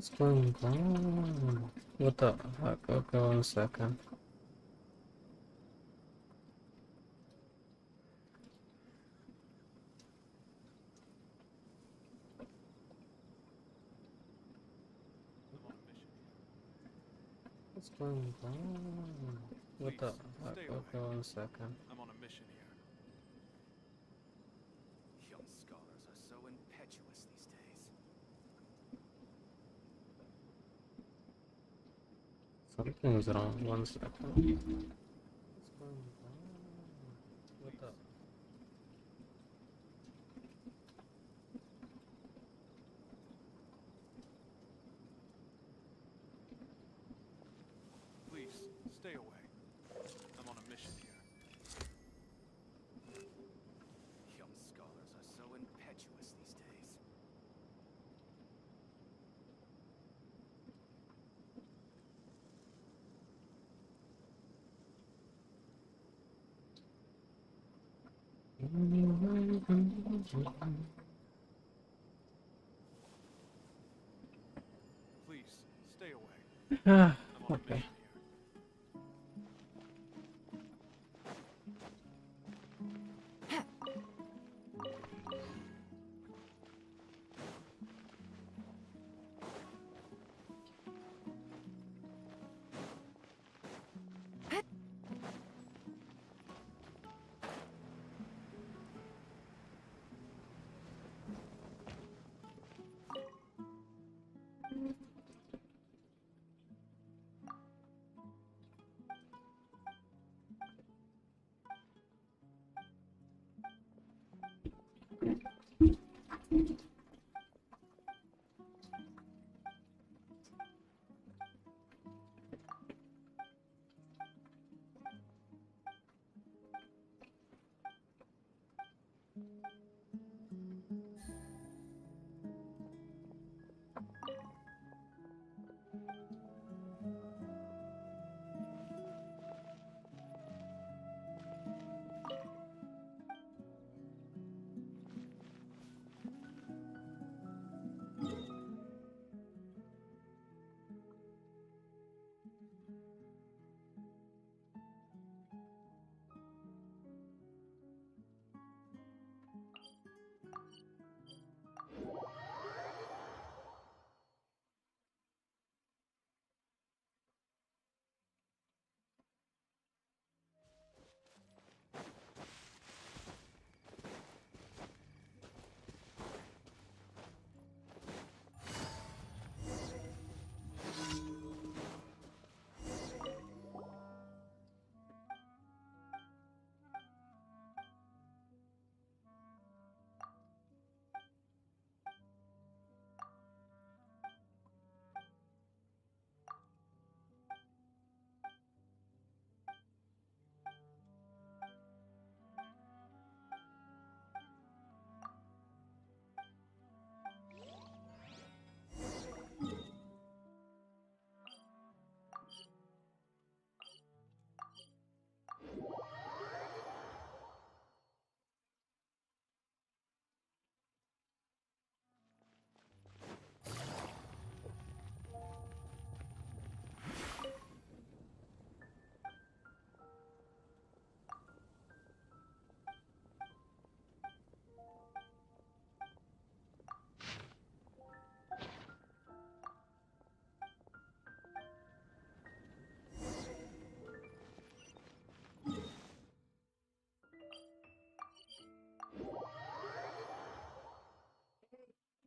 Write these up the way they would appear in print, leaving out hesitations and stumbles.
What's going on? What the heck? Okay, 1 second. What's going on? What the heck? Okay, 1 second. I'm on a mission here. Young scholars are so impetuous these days. Something's wrong. 1 second. What's going on? What the? Please, stay away. I'm on a mission here. Young scholars are so impetuous these days. Please, stay away. I'm on a Okay. mission here.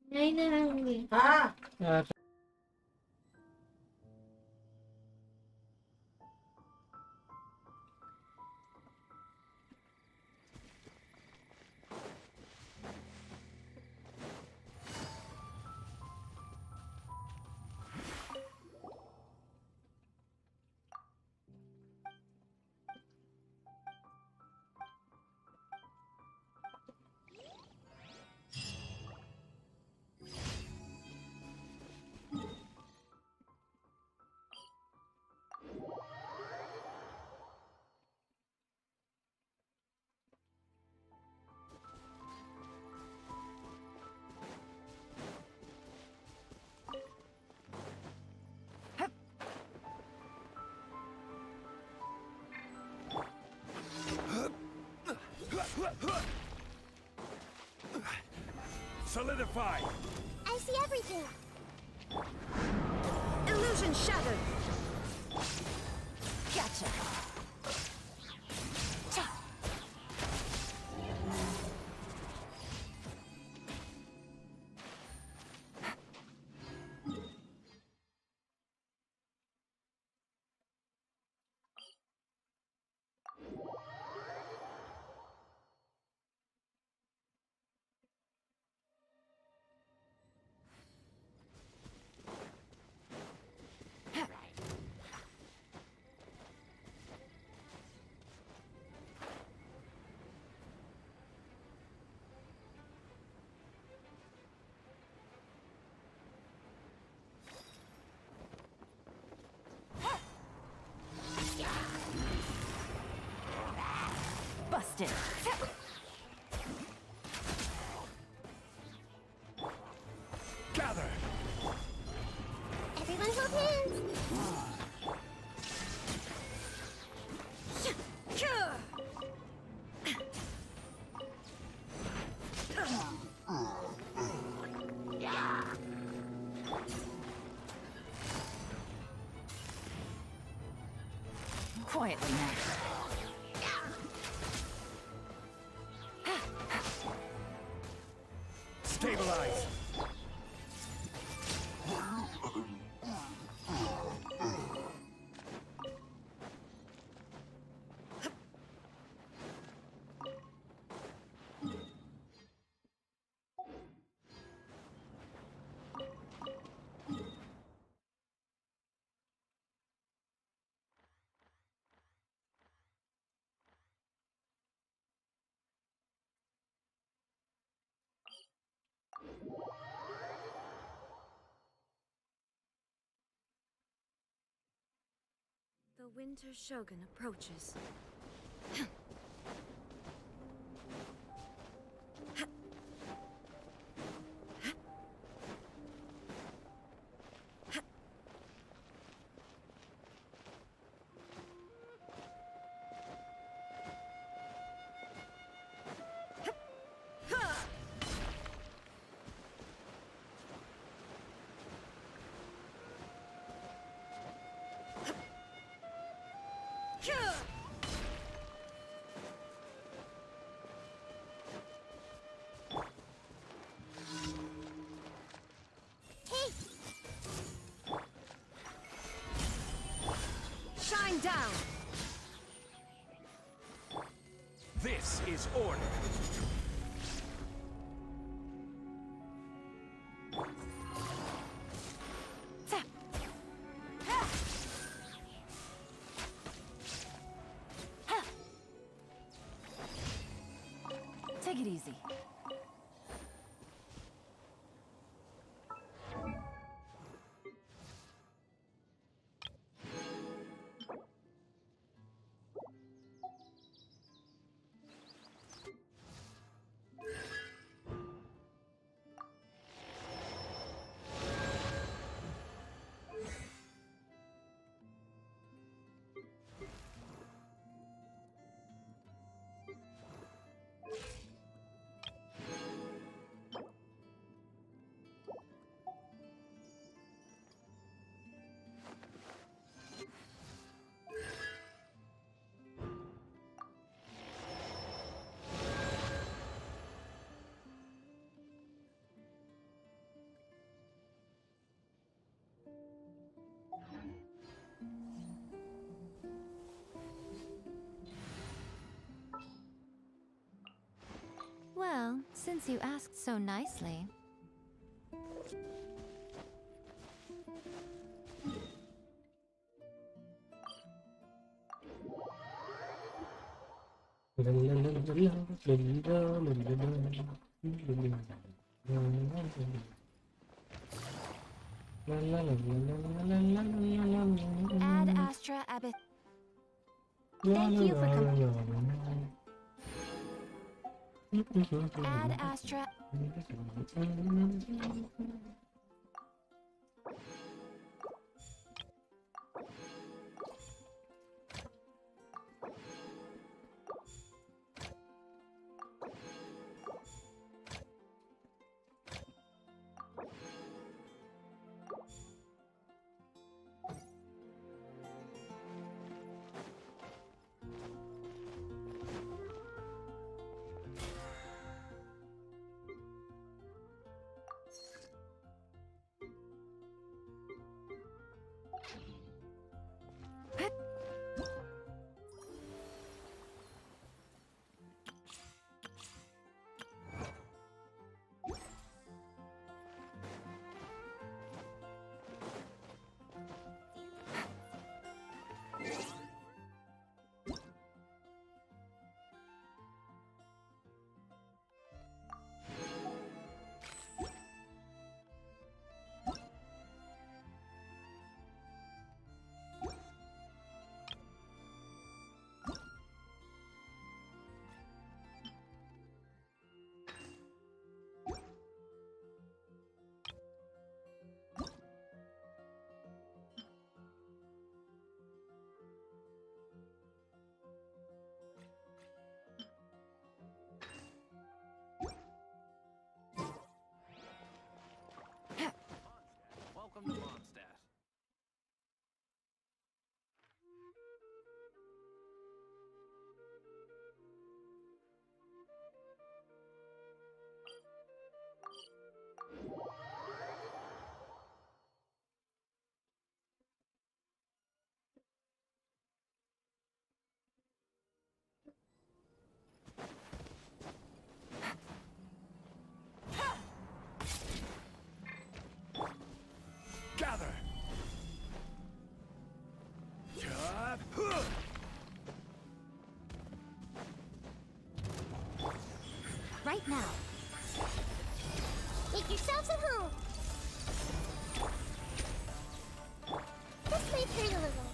Ngayon na lang uwi. Yeah, Solidify! I see everything. Illusion shattered. Gotcha. Busted. Gather! Everyone hold hands. Quietly now. Stabilize! The Winter Shogun approaches. Hey, Shine down! This is order! Tap! Take it easy. Well, since you asked so nicely. Ad Astra Abbott. Thank you for Ad Astra. that. Right now. Make yourselves at home. This might hurt a little.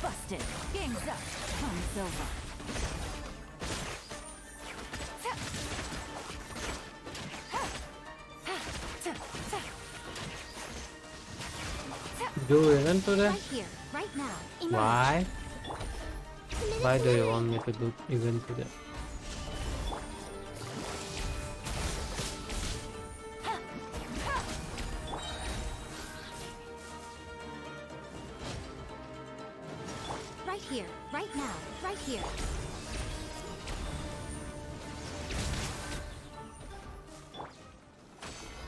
Busted. Game's up. Time's over. Do event today? Right here. Right now. Emerge. Why? Committed Why to do you winning. want me to do event today? Right here. Right now. Right here.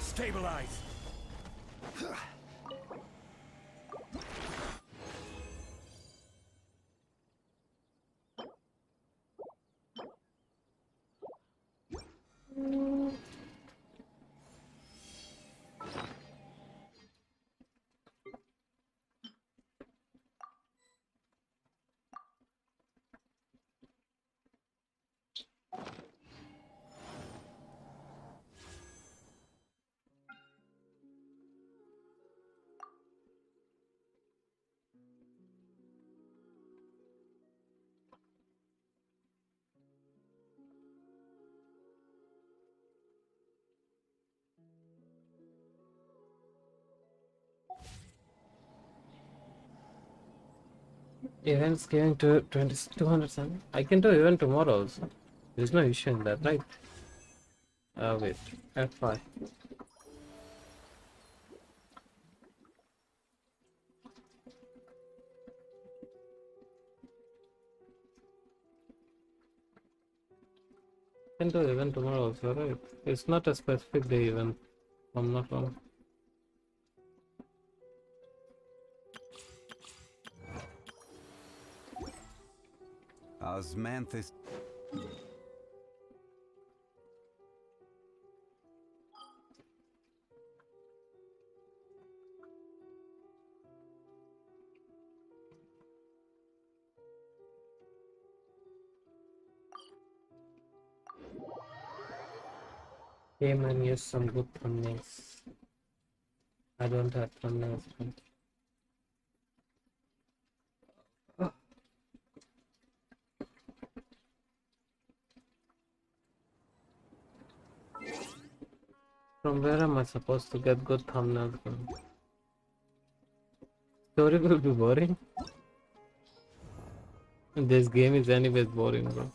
Stabilize. Events giving to 207. I can do event tomorrow also. There's no issue in that, right? Wait. F5. Can do event tomorrow also, right? It's not a specific day event. I'm not wrong. Osmanthus. Hey man, yes, some good thumbnails. I don't have thumbnails. From where am I supposed to get good thumbnails from? Story will be boring. This game is anyways boring, bro.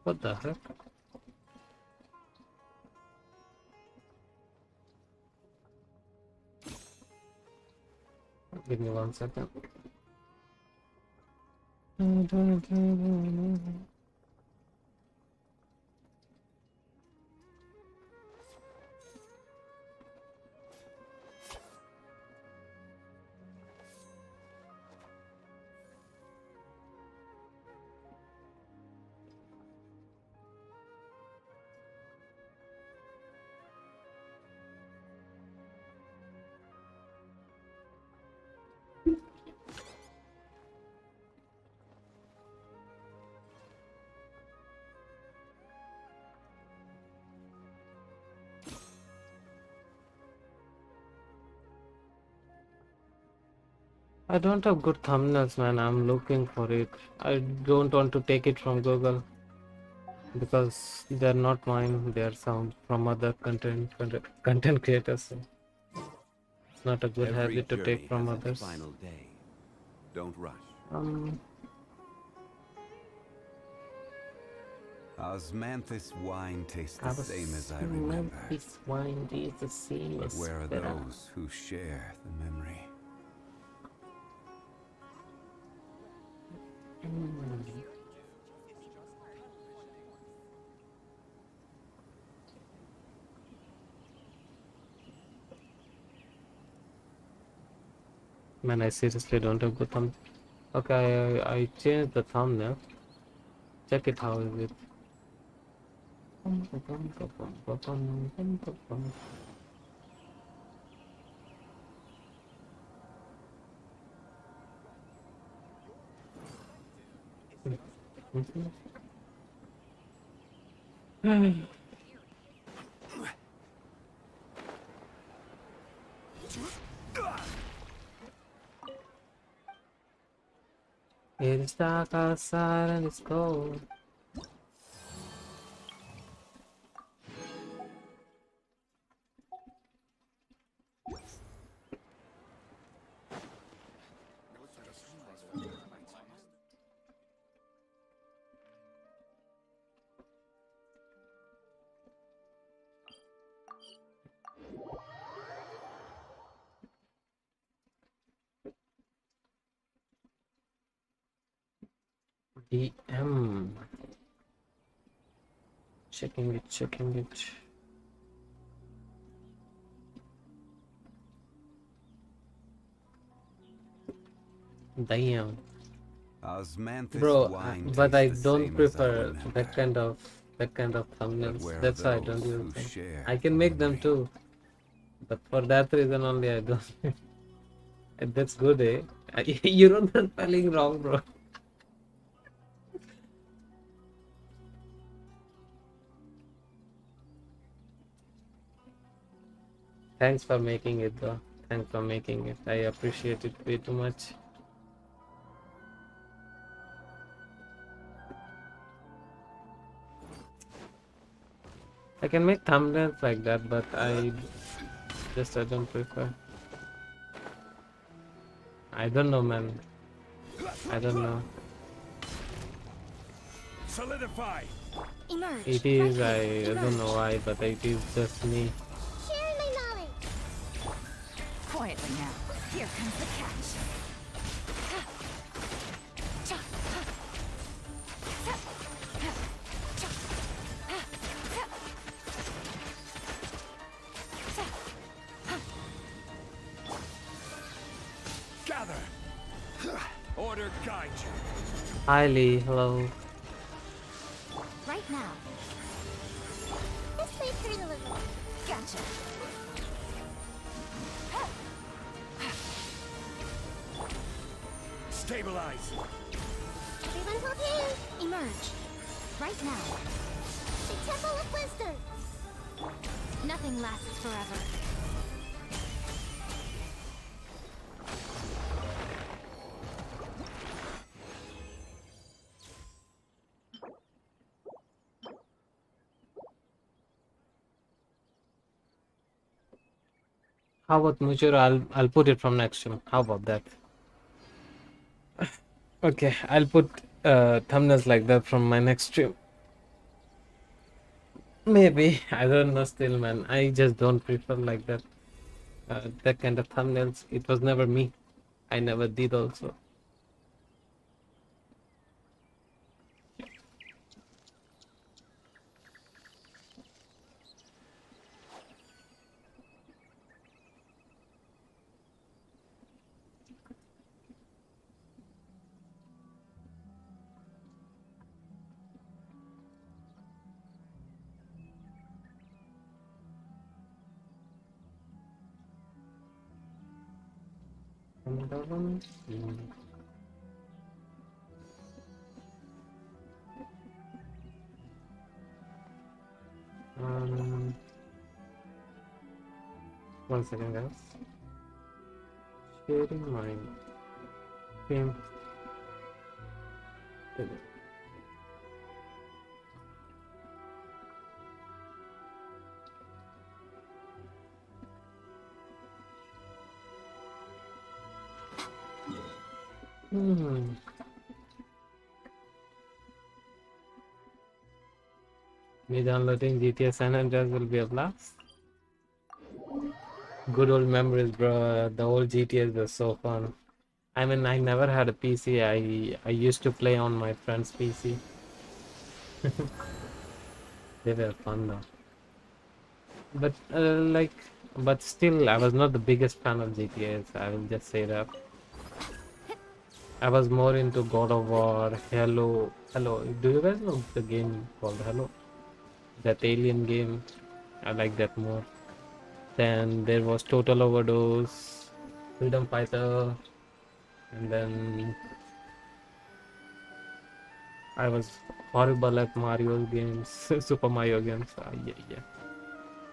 What the heck? Give me 1 second. I don't have good thumbnails, man. I'm looking for it. I don't want to take it from Google because they're not mine. They're some from other content creators. So it's not a good Every habit to journey take from has its others. final day. Don't rush. Osmanthus wine tastes the I was same as I remember. This wine is the same But as where are Vera. those who share the memory? Man, I seriously don't have good thumb. Okay, I changed the thumbnail. Check it, how is it? It's dark outside and it's cold. DM. Checking it, checking it. Damn. Osmanthus Bro, wine but tastes I the don't same as I prefer remember. that kind of But thumbnails. where are That's why I don't those use who them. share I can the make them memory? too, but for that reason only I don't. That's good, eh? You don't run spelling wrong, bro. Thanks for making it, though. Thanks for making it. I appreciate it way too much. I can make thumbnails like that, but I don't prefer. I don't know, man. I don't know. Solidify! Emerge. It Right is, here. I don't know Emerge. why, but it is just me. Sharing my knowledge. Quietly now. Here comes the catch. Gather! Order guide you. Hi Lee, hello. Right now. This may hurt a little. Gotcha. Stabilize! Everyone hold hands. Emerge. Right now. The Temple of Wisdom. Nothing lasts forever. How about Mujiro? I'll put it from next stream. How about that? Okay, I'll put thumbnails like that from my next stream. Maybe. I don't know still, man. I just don't prefer like that. That kind of thumbnails. It was never me. I never did also. Um, 1 second, guys. Sharing my game. Hmm. Me downloading GTA San Andreas will be a blast. Good old memories, bro. The old GTAs were so fun. I mean, I never had a PC. I used to play on my friend's PC. They were fun though. But but still, I was not the biggest fan of GTAs. I will just say that. I was more into God of War, Hello. Hello. Do you guys know the game called Hello? That alien game. I like that more. Then there was Total Overdose, Freedom Fighter, and then I was horrible at Mario games, Super Mario games. Yeah, yeah.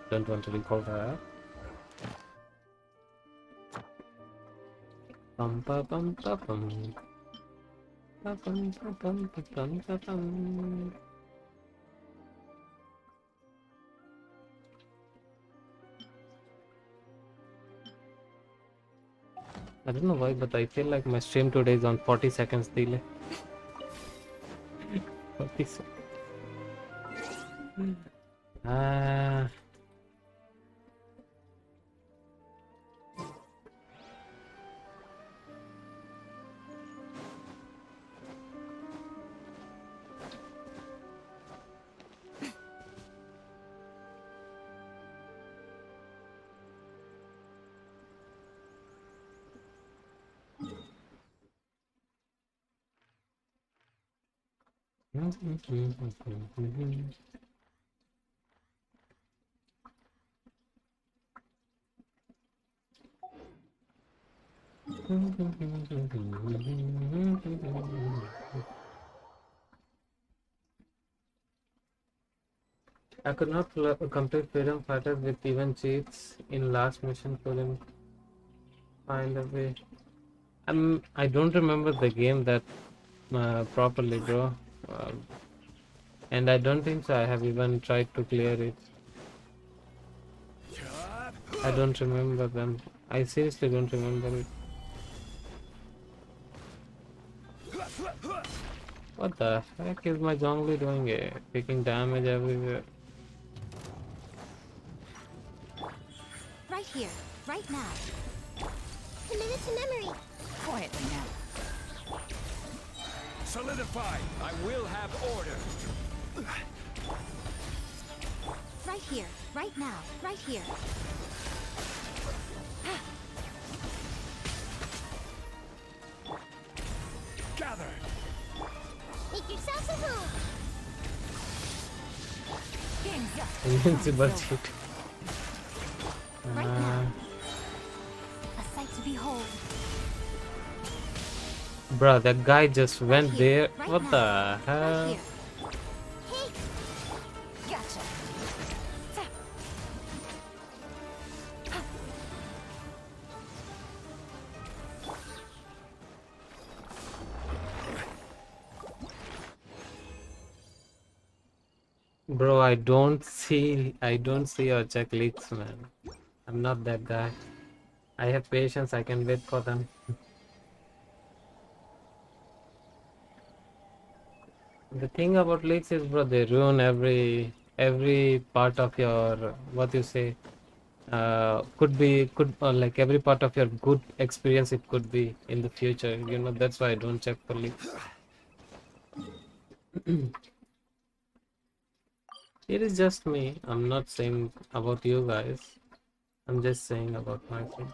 Don't want to recall that. Pum, pa, pum, pa, pum. Pa, pum, pa, pum, pa, pum, pa, pum. I don't know why, but I feel like my stream today is on 40 seconds delay. 40 seconds. Ah. I could not complete Freedom Fighters with even cheats in last mission. Couldn't find a way. I don't remember the game that properly, bro. Uh, and I don't think so. I have even tried to clear it. I don't remember them. I seriously don't remember it. What the heck is my Zhongli doing? Taking damage everywhere. Right here, right now. Committed to memory. Quietly now. Solidify! I will have order! Right here, right now, right here. Gather! Make yourselves at home. Game's up. Invincible cheat. Right now. A sight to behold. Bruh, that guy just went here, there. right What now, the Right hell? here. Hey, Gotcha. Bro, I don't see or check leaks, man. I'm not that guy. I have patience, I can wait for them. The thing about leaks is, bro, they ruin every part of your, what you say, could like every part of your good experience it could be in the future. You know, that's why I don't check for leaks. It is just me. I'm not saying about you guys. I'm just saying about myself.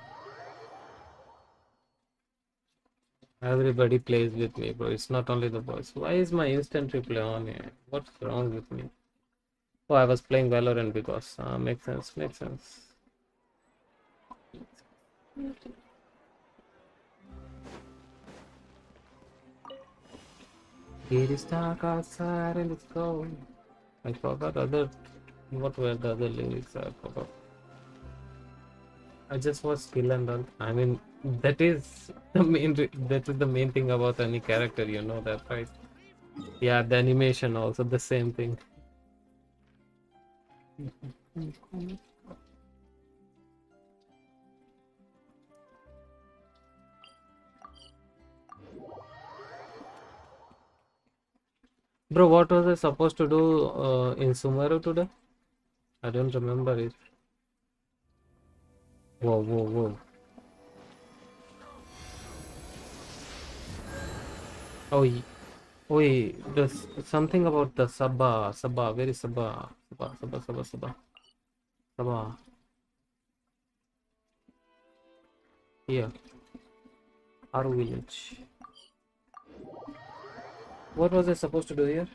Everybody plays with me, bro. It's not only the boys. Why is my instant replay on here? What's wrong with me? Oh, I was playing Valorant because makes sense, makes sense. It is dark outside and it's cold. I forgot what were the other lyrics? I forgot. I just watched Skill and all. I mean, that is that is the main thing about any character, you know that, right? Yeah, the animation also the same thing. Bro, what was I supposed to do in Sumeru today? I don't remember it. Whoa, whoa, whoa. Oh, oh, there's something about the Sabah, very Sabah. Here, our village. What was I supposed to do here?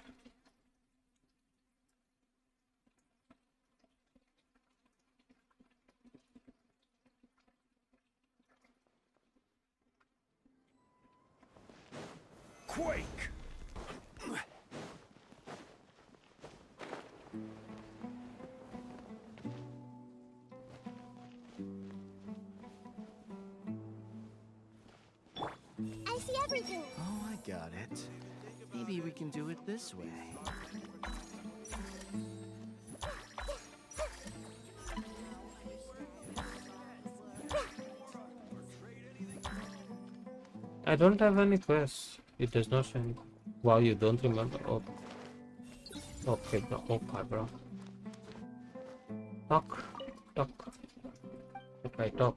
Quake! I see everything. Oh, I got it. Maybe we can do it this way. I don't have any quests. It does not show any. Wow, you don't remember. Oh, okay, bro. Okay, bro. Talk. Talk. Okay, talk.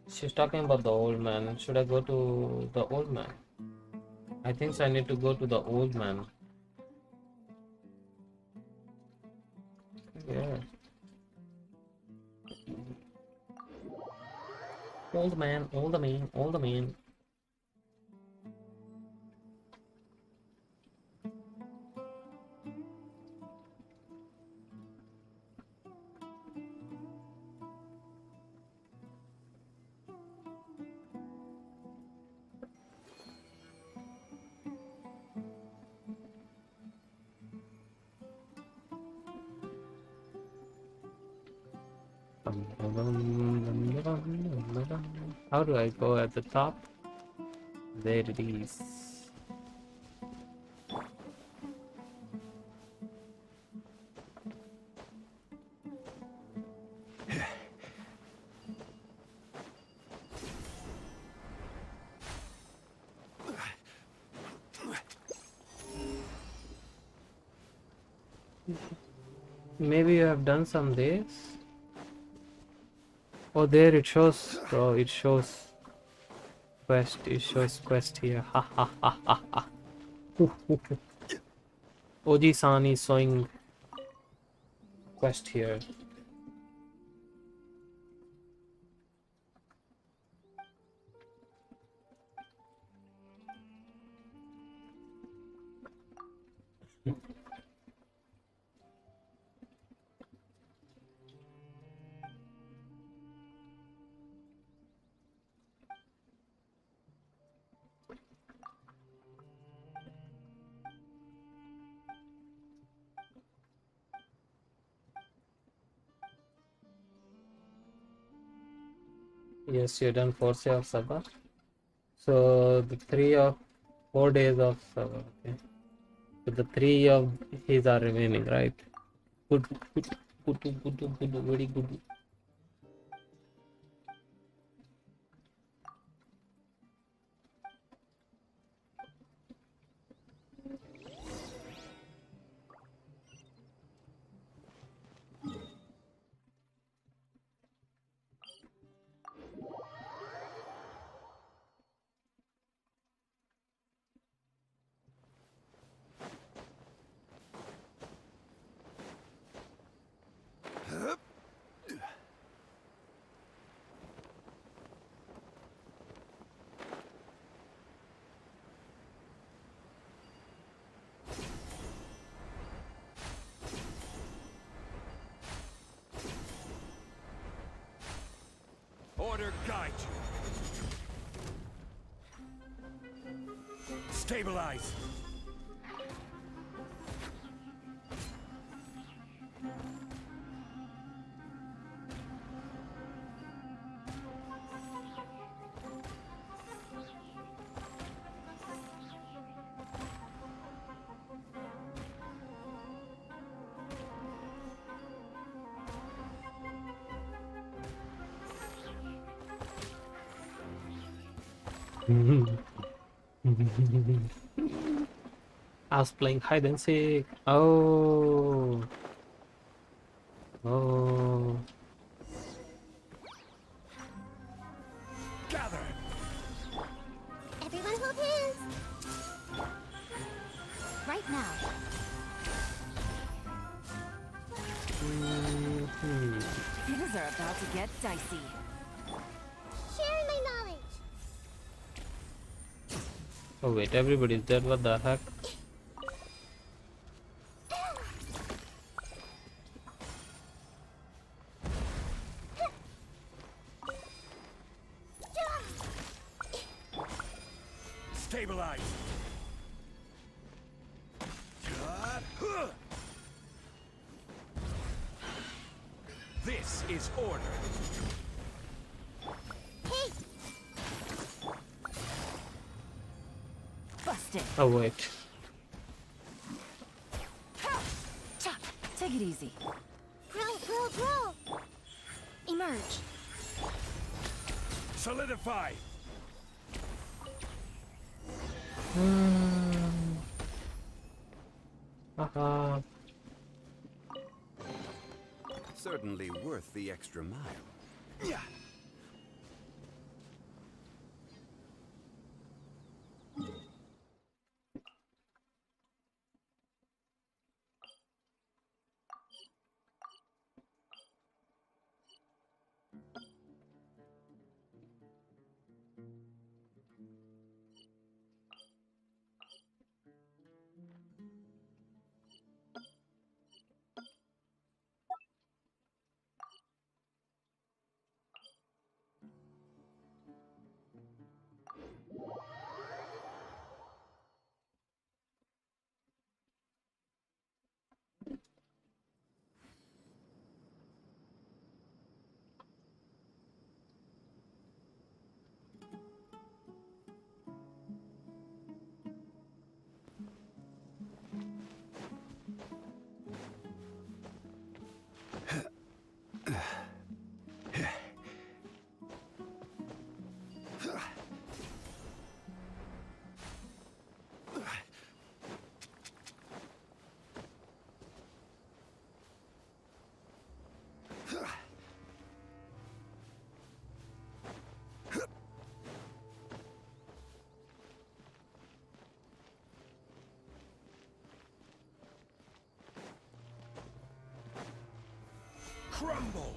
She's talking about the old man. Should I go to the old man? I think I need to go to the old man. Yeah. Old man, old man, old man. How do I go at the top? There it is. Maybe you have done some days. Oh, there it shows, bro. It shows quest. It shows quest here. Ha ha ha ha ha. Oji-san is showing quest here. Yes, you done 4 of Sabbath. So the 4 days of Sabbath. Okay. So the 3 of his are remaining, right? Good, good, good, good, good, good, very good. Order guide you. Stabilize. I was playing hide and seek. Oh, oh. Gather. Everyone hold hands. Right now. about to get dicey. Sharing my knowledge. Oh wait, everybody's dead. What the heck? Stabilize. This is order. Hey, Busted. Oh wait. Chop. Take it easy. grow. Emerge. Solidify. Haha. Certainly worth the extra mile. Yeah. Crumble.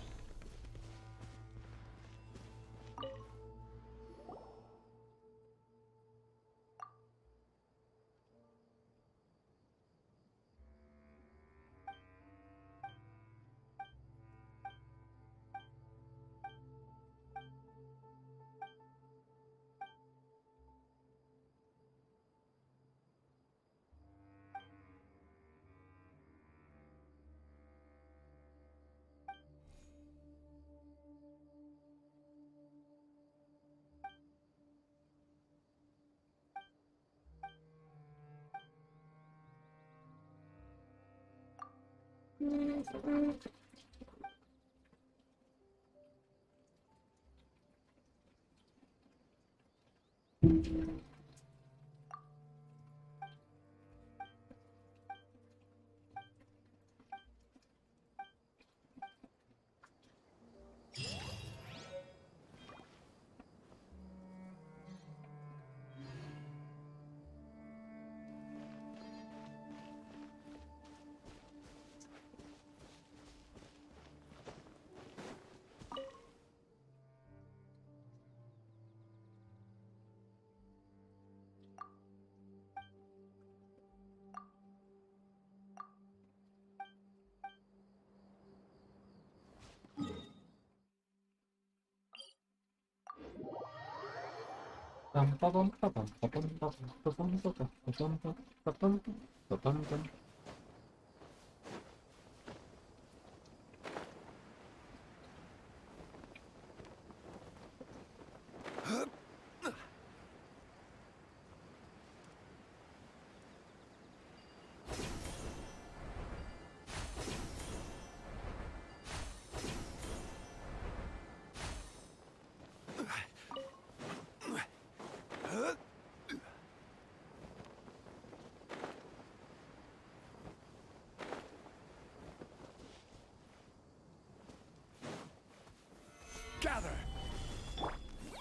Gather.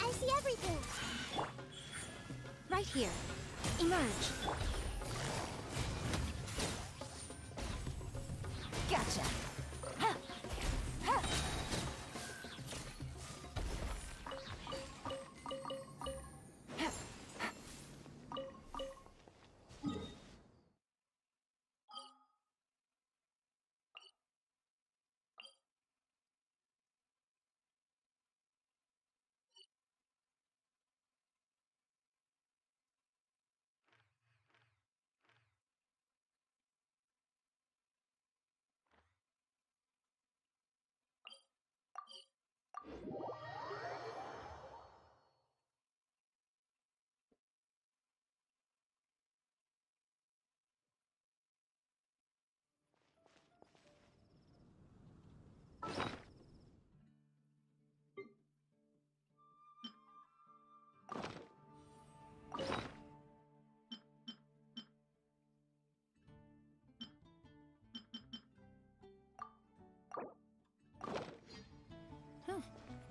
I see everything. Right here. Emerge. Gotcha.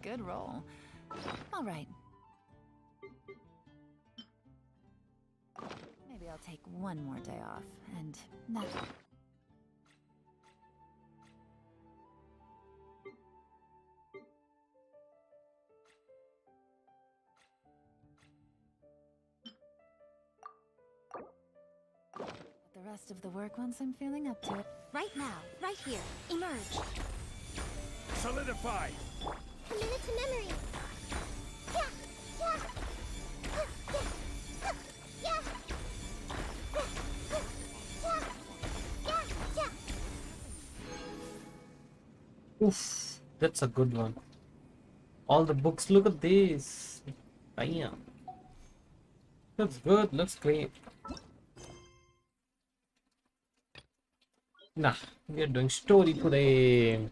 Good roll. All right. Maybe I'll take one more day off, and not... the rest of the work once I'm feeling up to it. Right now, right here. Emerge. Solidify! Commit it to memory. Yeah, yeah. Yeah. Yeah, yeah. Oof, that's a good one. All the books, look at this. Damn. Looks good, looks clean. Nah, we are doing story today.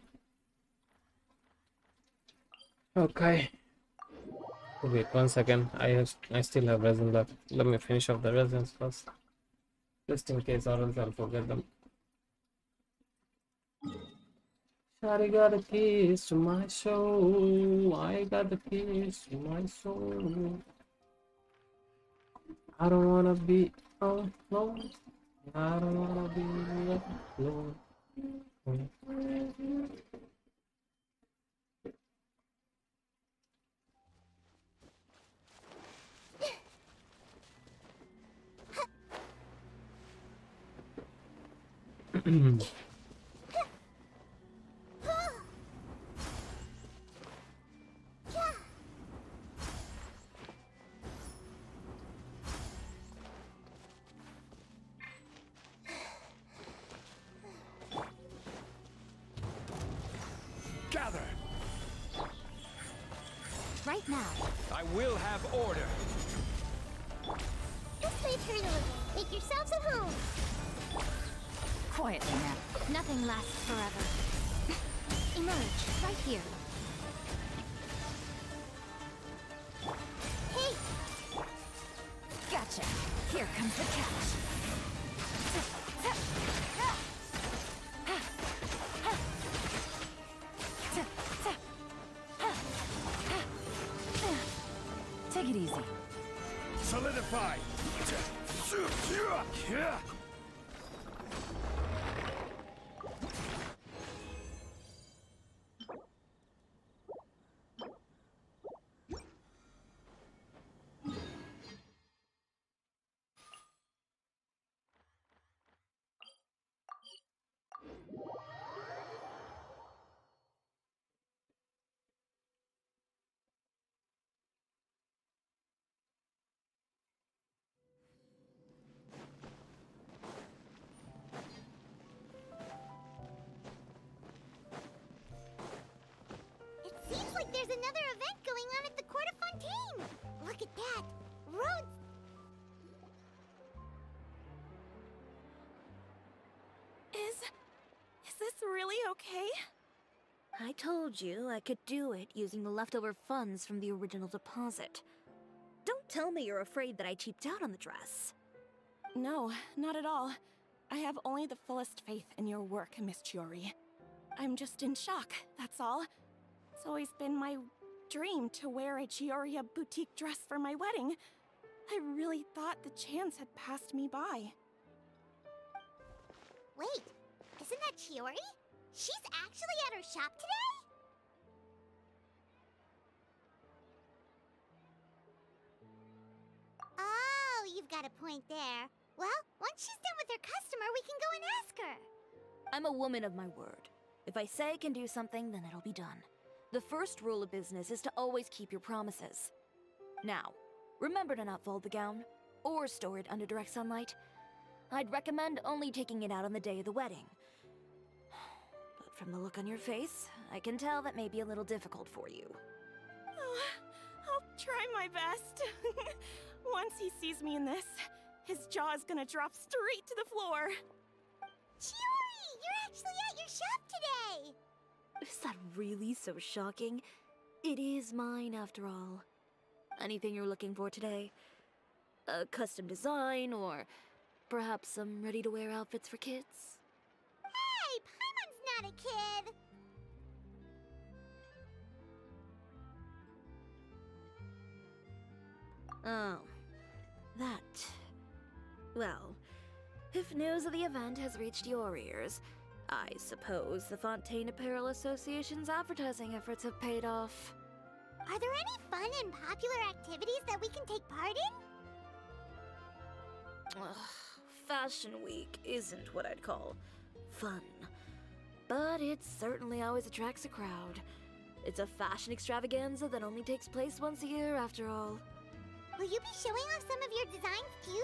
Okay. Wait 1 second. I still have resin left. Let me finish off the resins first. Just in case or else I'll forget them. Shawty got a keys to my soul. I got the keys to my soul. I don't wanna be alone. I don't wanna be alone. Gather! Right now. I will have order! Just play turn a little. Make yourselves at home. Quietly now. Nothing lasts forever. Emerge. Right here. Hey! Gotcha. Here comes the catch. Take it easy. Solidify! It seems like there's another event going on at the Court of Fontaine. Look at that. Roads. Is this really okay? I told you I could do it using the leftover funds from the original deposit. Don't tell me you're afraid that I cheaped out on the dress. No, not at all. I have only the fullest faith in your work, Miss Chiori. I'm just in shock, that's all. It's always been my dream to wear a Chioria boutique dress for my wedding. I really thought the chance had passed me by. Wait, isn't that Chiori? She's actually at her shop today? Oh, you've got a point there. Well, once she's done with her customer, we can go and ask her. I'm a woman of my word. If I say I can do something, then it'll be done. The first rule of business is to always keep your promises. Now, remember to not fold the gown, or store it under direct sunlight. I'd recommend only taking it out on the day of the wedding. But from the look on your face, I can tell that may be a little difficult for you. Oh, I'll try my best. Once he sees me in this, his jaw is gonna drop straight to the floor. Chiori, you're actually at your shop today! Is that really so shocking? It is mine, after all. Anything you're looking for today? A custom design, or perhaps some ready-to-wear outfits for kids? Hey, Paimon's not a kid! Oh, that. Well, if news of the event has reached your ears, I suppose the Fontaine Apparel Association's advertising efforts have paid off. Are there any fun and popular activities that we can take part in? Ugh, Fashion Week isn't what I'd call fun, but it certainly always attracts a crowd. It's a fashion extravaganza that only takes place once a year, after all. Will you be showing off some of your designs too?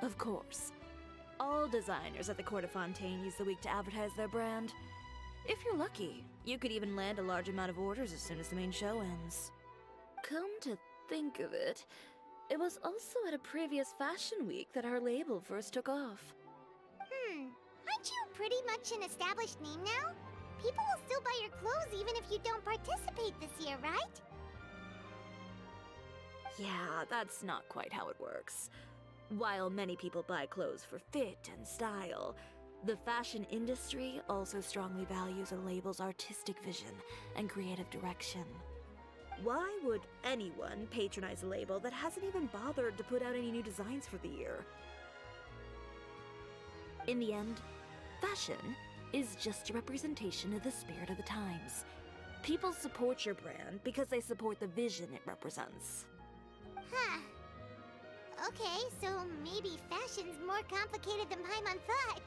Of course. All designers at the Court of Fontaine use the week to advertise their brand. If you're lucky, you could even land a large amount of orders as soon as the main show ends. Come to think of it, it was also at a previous fashion week that our label first took off. Aren't you pretty much an established name now? People will still buy your clothes even if you don't participate this year, right? Yeah, that's not quite how it works. While many people buy clothes for fit and style, the fashion industry also strongly values a label's artistic vision and creative direction. Why would anyone patronize a label that hasn't even bothered to put out any new designs for the year? In the end, fashion is just a representation of the spirit of the times. People support your brand because they support the vision it represents. Huh. Okay, so maybe fashion's more complicated than Paimon thought.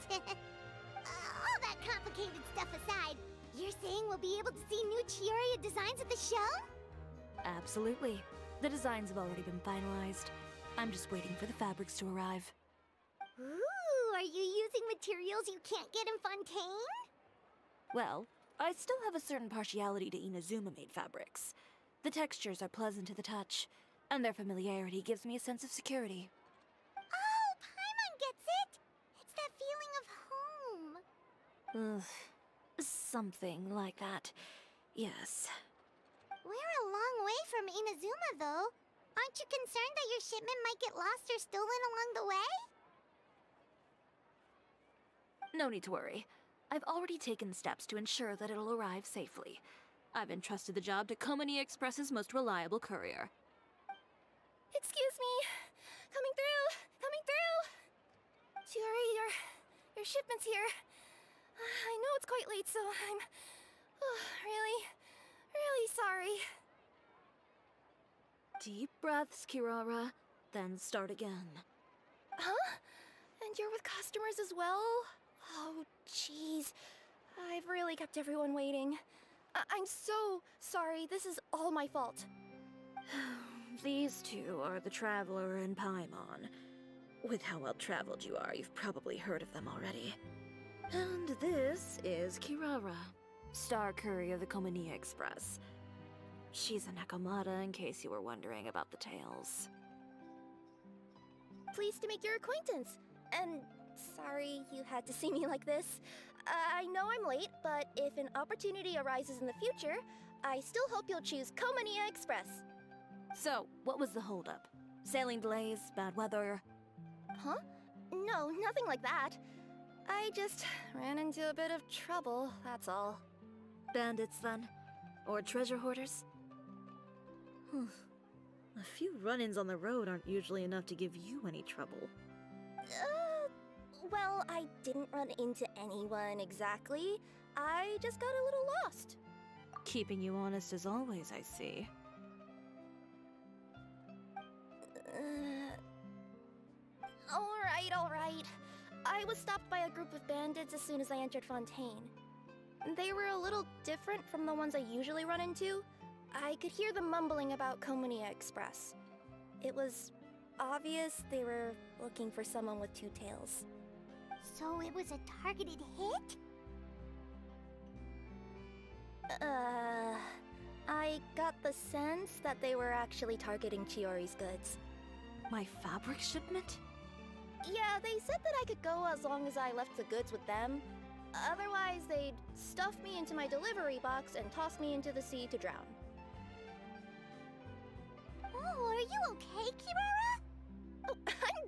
All that complicated stuff aside, you're saying we'll be able to see new Chiori designs at the show? Absolutely. The designs have already been finalized. I'm just waiting for the fabrics to arrive. Ooh, are you using materials you can't get in Fontaine? Well, I still have a certain partiality to Inazuma-made fabrics. The textures are pleasant to the touch, and their familiarity gives me a sense of security. Oh, Paimon gets it! It's that feeling of home. Ugh. Something like that. Yes. We're a long way from Inazuma, though. Aren't you concerned that your shipment might get lost or stolen along the way? No need to worry. I've already taken steps to ensure that it'll arrive safely. I've entrusted the job to Komani Express's most reliable courier. Excuse me. Coming through. Coming through. Chiori, your shipment's here. I know it's quite late, so I'm really sorry. Deep breaths, Kirara, then start again. Huh? And you're with customers as well? Oh, jeez. I've really kept everyone waiting. I'm so sorry. This is all my fault. These two are the Traveler and Paimon. With how well traveled you are, you've probably heard of them already. And this is Kirara, Star Courier of the Komani Express. She's a Nakamata, in case you were wondering about the tales. Pleased to make your acquaintance. And sorry you had to see me like this. I know I'm late, but if an opportunity arises in the future, I still hope you'll choose Komani Express. So, what was the holdup? Sailing delays, bad weather? Huh? No, nothing like that. I just ran into a bit of trouble, that's all. Bandits, then? Or treasure hoarders? A few run-ins on the road aren't usually enough to give you any trouble. Well, I didn't run into anyone exactly. I just got a little lost. Keeping you honest as always, I see. All right. I was stopped by a group of bandits as soon as I entered Fontaine. They were a little different from the ones I usually run into. I could hear them mumbling about Komani Express. It was obvious they were looking for someone with two tails. So it was a targeted hit? I got the sense that they were actually targeting Chiori's goods. My fabric shipment? Yeah, they said that I could go as long as I left the goods with them. Otherwise, they'd stuff me into my delivery box and toss me into the sea to drown. Oh, are you okay, Kirara? Oh, I'm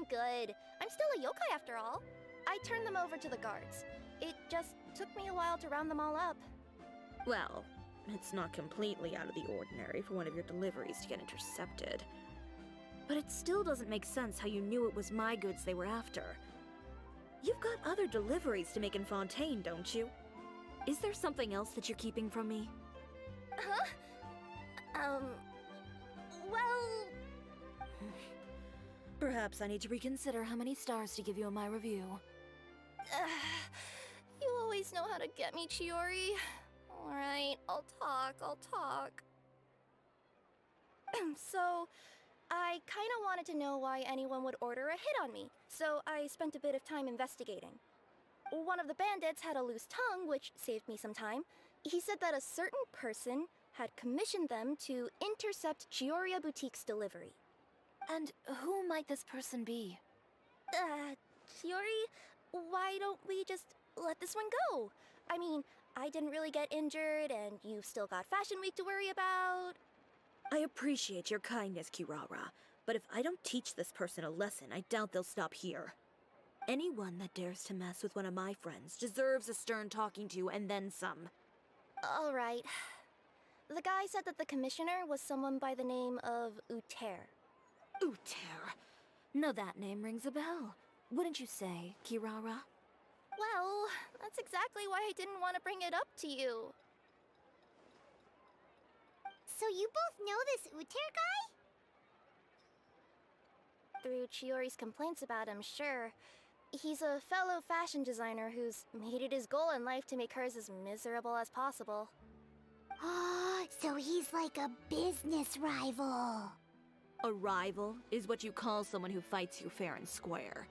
good. I'm still a yokai after all. I turned them over to the guards. It just took me a while to round them all up. Well, It's not completely out of the ordinary for one of your deliveries to get intercepted. But it still doesn't make sense how you knew it was my goods they were after. You've got other deliveries to make in Fontaine, don't you? Is there something else that you're keeping from me? Huh? Well... Perhaps I need to reconsider how many stars to give you in my review. You always know how to get me, Chiori. Alright, I'll talk. So, I kinda wanted to know why anyone would order a hit on me, so I spent a bit of time investigating. One of the bandits had a loose tongue, which saved me some time. He said that a certain person had commissioned them to intercept Chiori Boutique's delivery. And who might this person be? Chiori, why don't we just let this one go? I mean, I didn't really get injured, and you've still got Fashion Week to worry about. I appreciate your kindness, Kirara, but if I don't teach this person a lesson, I doubt they'll stop here. Anyone that dares to mess with one of my friends deserves a stern talking to and then some. Alright. The guy said that the commissioner was someone by the name of Uter. Uter. Now that name rings a bell. Wouldn't you say, Kirara? Well, that's exactly why I didn't want to bring it up to you. So you both know this Uter guy? Through Chiori's complaints about him, sure. He's a fellow fashion designer who's made it his goal in life to make hers as miserable as possible. Oh, so he's like a business rival. A rival is what you call someone who fights you fair and square.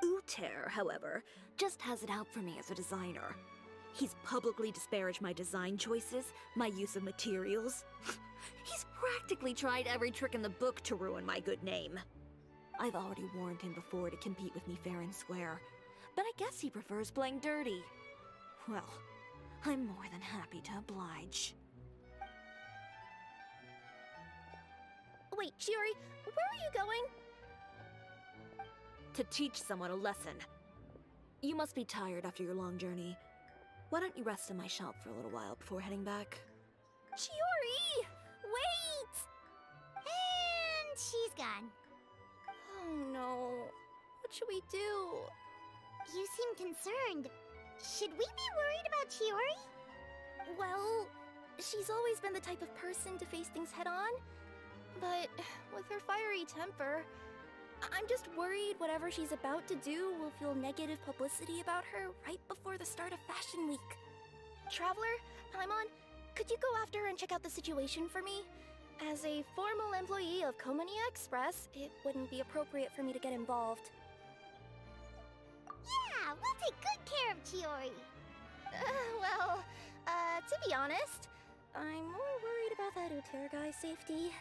Uter, however, just has it out for me as a designer. He's publicly disparaged my design choices, my use of materials. He's practically tried every trick in the book to ruin my good name. I've already warned him before to compete with me fair and square, but I guess he prefers playing dirty. Well, I'm more than happy to oblige. Wait, Chiori, where are you going? To teach someone a lesson. You must be tired after your long journey. Why don't you rest in my shop for a little while before heading back? Chiori! Wait! And she's gone. Oh no. What should we do? You seem concerned. Should we be worried about Chiori? Well, she's always been the type of person to face things head on. But with her fiery temper, I'm just worried whatever she's about to do will feel negative publicity about her right before the start of Fashion Week. Traveler, Paimon, could you go after her and check out the situation for me? As a formal employee of Komonia Express, it wouldn't be appropriate for me to get involved. Yeah, we'll take good care of Chiori. To be honest, I'm more worried about that Uter guy's safety.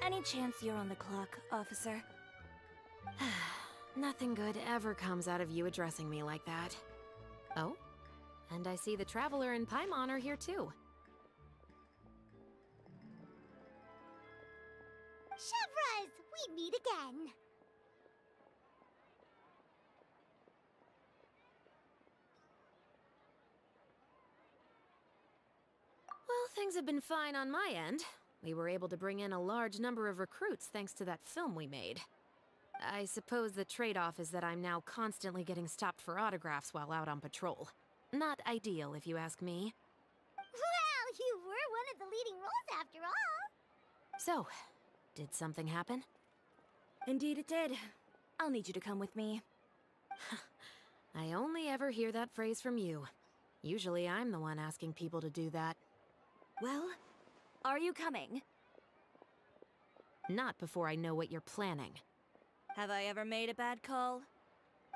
Any chance you're on the clock, officer? Nothing good ever comes out of you addressing me like that. Oh? And I see the Traveler and Paimon are here too. Chevras, we meet again. Well, things have been fine on my end. We were able to bring in a large number of recruits thanks to that film we made. I suppose the trade-off is that I'm now constantly getting stopped for autographs while out on patrol. Not ideal, if you ask me. Well, you were one of the leading roles after all. So, did something happen? Indeed it did. I'll need you to come with me. I only ever hear that phrase from you. Usually I'm the one asking people to do that. Well, are you coming? Not before I know what you're planning. Have I ever made a bad call?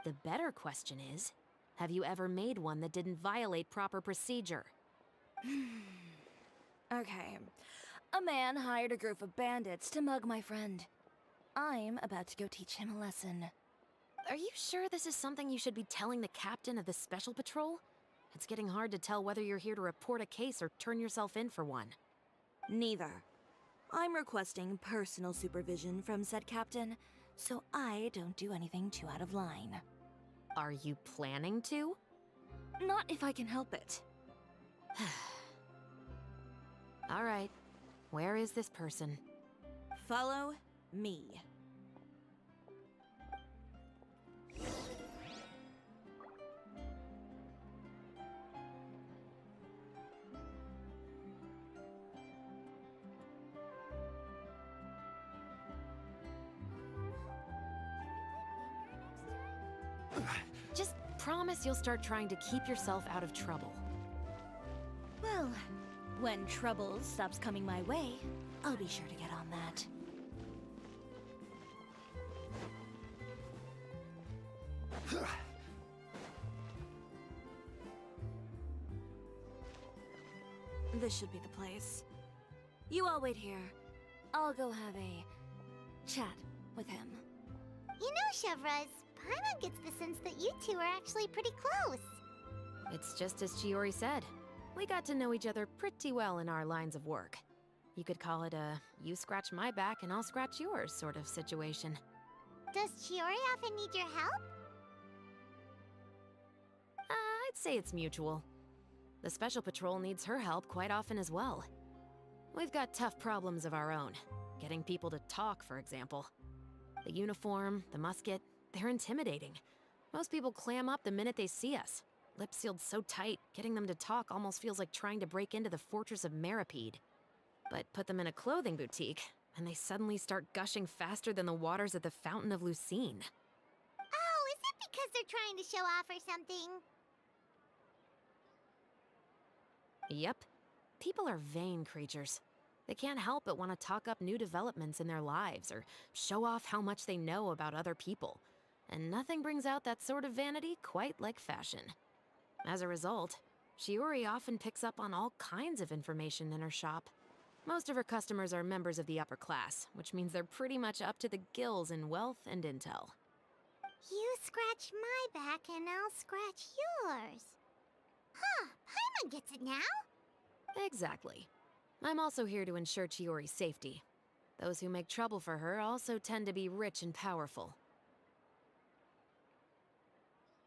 The better question is, have you ever made one that didn't violate proper procedure? Okay. A man hired a group of bandits to mug my friend. I'm about to go teach him a lesson. Are you sure this is something you should be telling the captain of the Special Patrol? It's getting hard to tell whether you're here to report a case or turn yourself in for one. Neither. I'm requesting personal supervision from said captain, so I don't do anything too out of line. Are you planning to? Not if I can help it. All right. Where is this person? Follow me. Just promise you'll start trying to keep yourself out of trouble. Well, when trouble stops coming my way, I'll be sure to get on that. This should be the place. You all wait here. I'll go have a chat with him. You know, Chevraz, Paimon gets the sense that you two are actually pretty close. It's just as Chiori said. We got to know each other pretty well in our lines of work. You could call it a you scratch my back and I'll scratch yours sort of situation. Does Chiori often need your help? I'd say it's mutual. The Special Patrol needs her help quite often as well. We've got tough problems of our own. Getting people to talk, for example. The uniform, the musket, they're intimidating. Most people clam up the minute they see us. Lips sealed so tight, getting them to talk almost feels like trying to break into the fortress of Meripede. But put them in a clothing boutique, and they suddenly start gushing faster than the waters at the Fountain of Lucine. Oh, is it because they're trying to show off or something? Yep. People are vain creatures. They can't help but want to talk up new developments in their lives or show off how much they know about other people. And nothing brings out that sort of vanity quite like fashion. As a result, Chiori often picks up on all kinds of information in her shop. Most of her customers are members of the upper class, which means they're pretty much up to the gills in wealth and intel. You scratch my back and I'll scratch yours. Huh, Paimon gets it now? Exactly. I'm also here to ensure Chiori's safety. Those who make trouble for her also tend to be rich and powerful.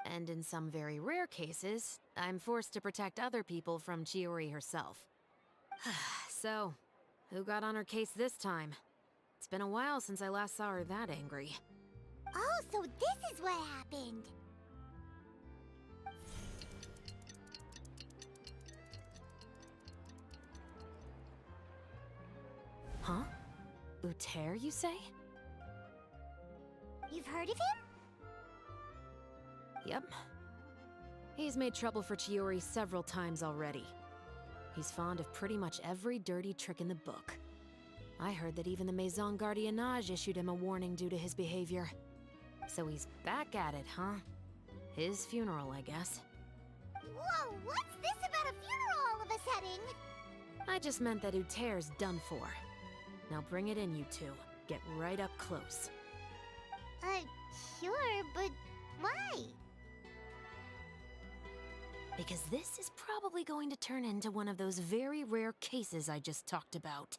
And in some very rare cases, I'm forced to protect other people from Chiori herself. So, who got on her case this time? It's been a while since I last saw her that angry. Oh, so this is what happened. Huh? Uter, you say? You've heard of him? Yep. He's made trouble for Chiori several times already. He's fond of pretty much every dirty trick in the book. I heard that even the Maison Gardiennage issued him a warning due to his behavior. So he's back at it, huh? His funeral, I guess. Whoa, what's this about a funeral all of a sudden? I just meant that Uter's done for. Now bring it in, you two. Get right up close. Sure, but why? Because this is probably going to turn into one of those very rare cases I just talked about.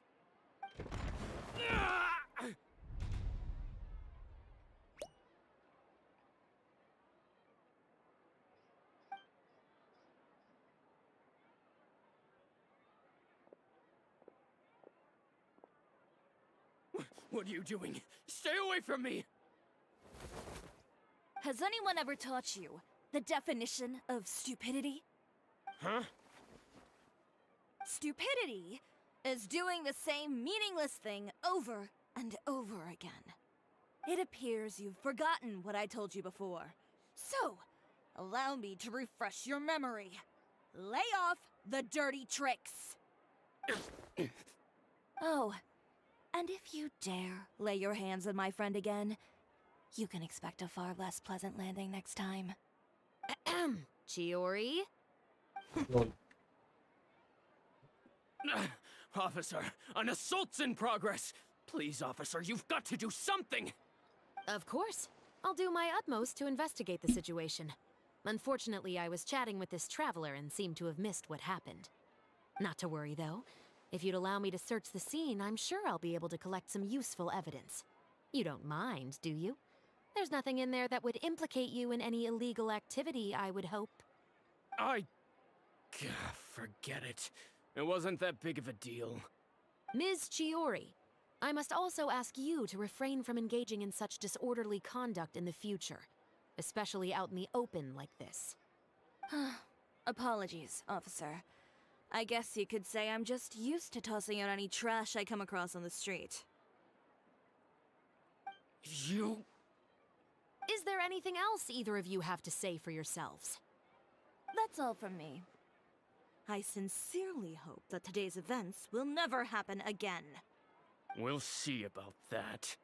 What are you doing? Stay away from me! Has anyone ever taught you the definition of stupidity? Huh? Stupidity is doing the same meaningless thing over and over again. It appears you've forgotten what I told you before. So, allow me to refresh your memory. Lay off the dirty tricks. Oh, and if you dare lay your hands on my friend again, you can expect a far less pleasant landing next time. Chiori? Lol. Officer, an assault's in progress! Please, officer, you've got to do something! Of course. I'll do my utmost to investigate the situation. Unfortunately, I was chatting with this traveler and seemed to have missed what happened. Not to worry, though. If you'd allow me to search the scene, I'm sure I'll be able to collect some useful evidence. You don't mind, do you? There's nothing in there that would implicate you in any illegal activity, I would hope. Forget it. It wasn't that big of a deal. Ms. Chiori, I must also ask you to refrain from engaging in such disorderly conduct in the future, especially out in the open like this. Apologies, officer. I guess you could say I'm just used to tossing out any trash I come across on the street. You... Is there anything else either of you have to say for yourselves? That's all from me. I sincerely hope that today's events will never happen again. We'll see about that.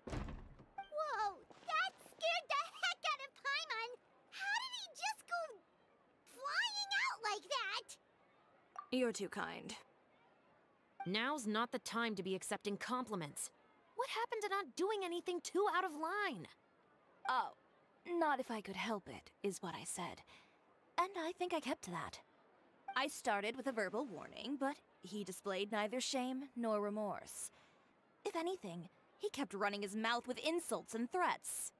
Whoa, that scared the heck out of Paimon! How did he just go flying out like that? You're too kind. Now's not the time to be accepting compliments. What happened to not doing anything too out of line? Oh, not if I could help it, is what I said. And I think I kept to that. I started with a verbal warning, but he displayed neither shame nor remorse. If anything, he kept running his mouth with insults and threats.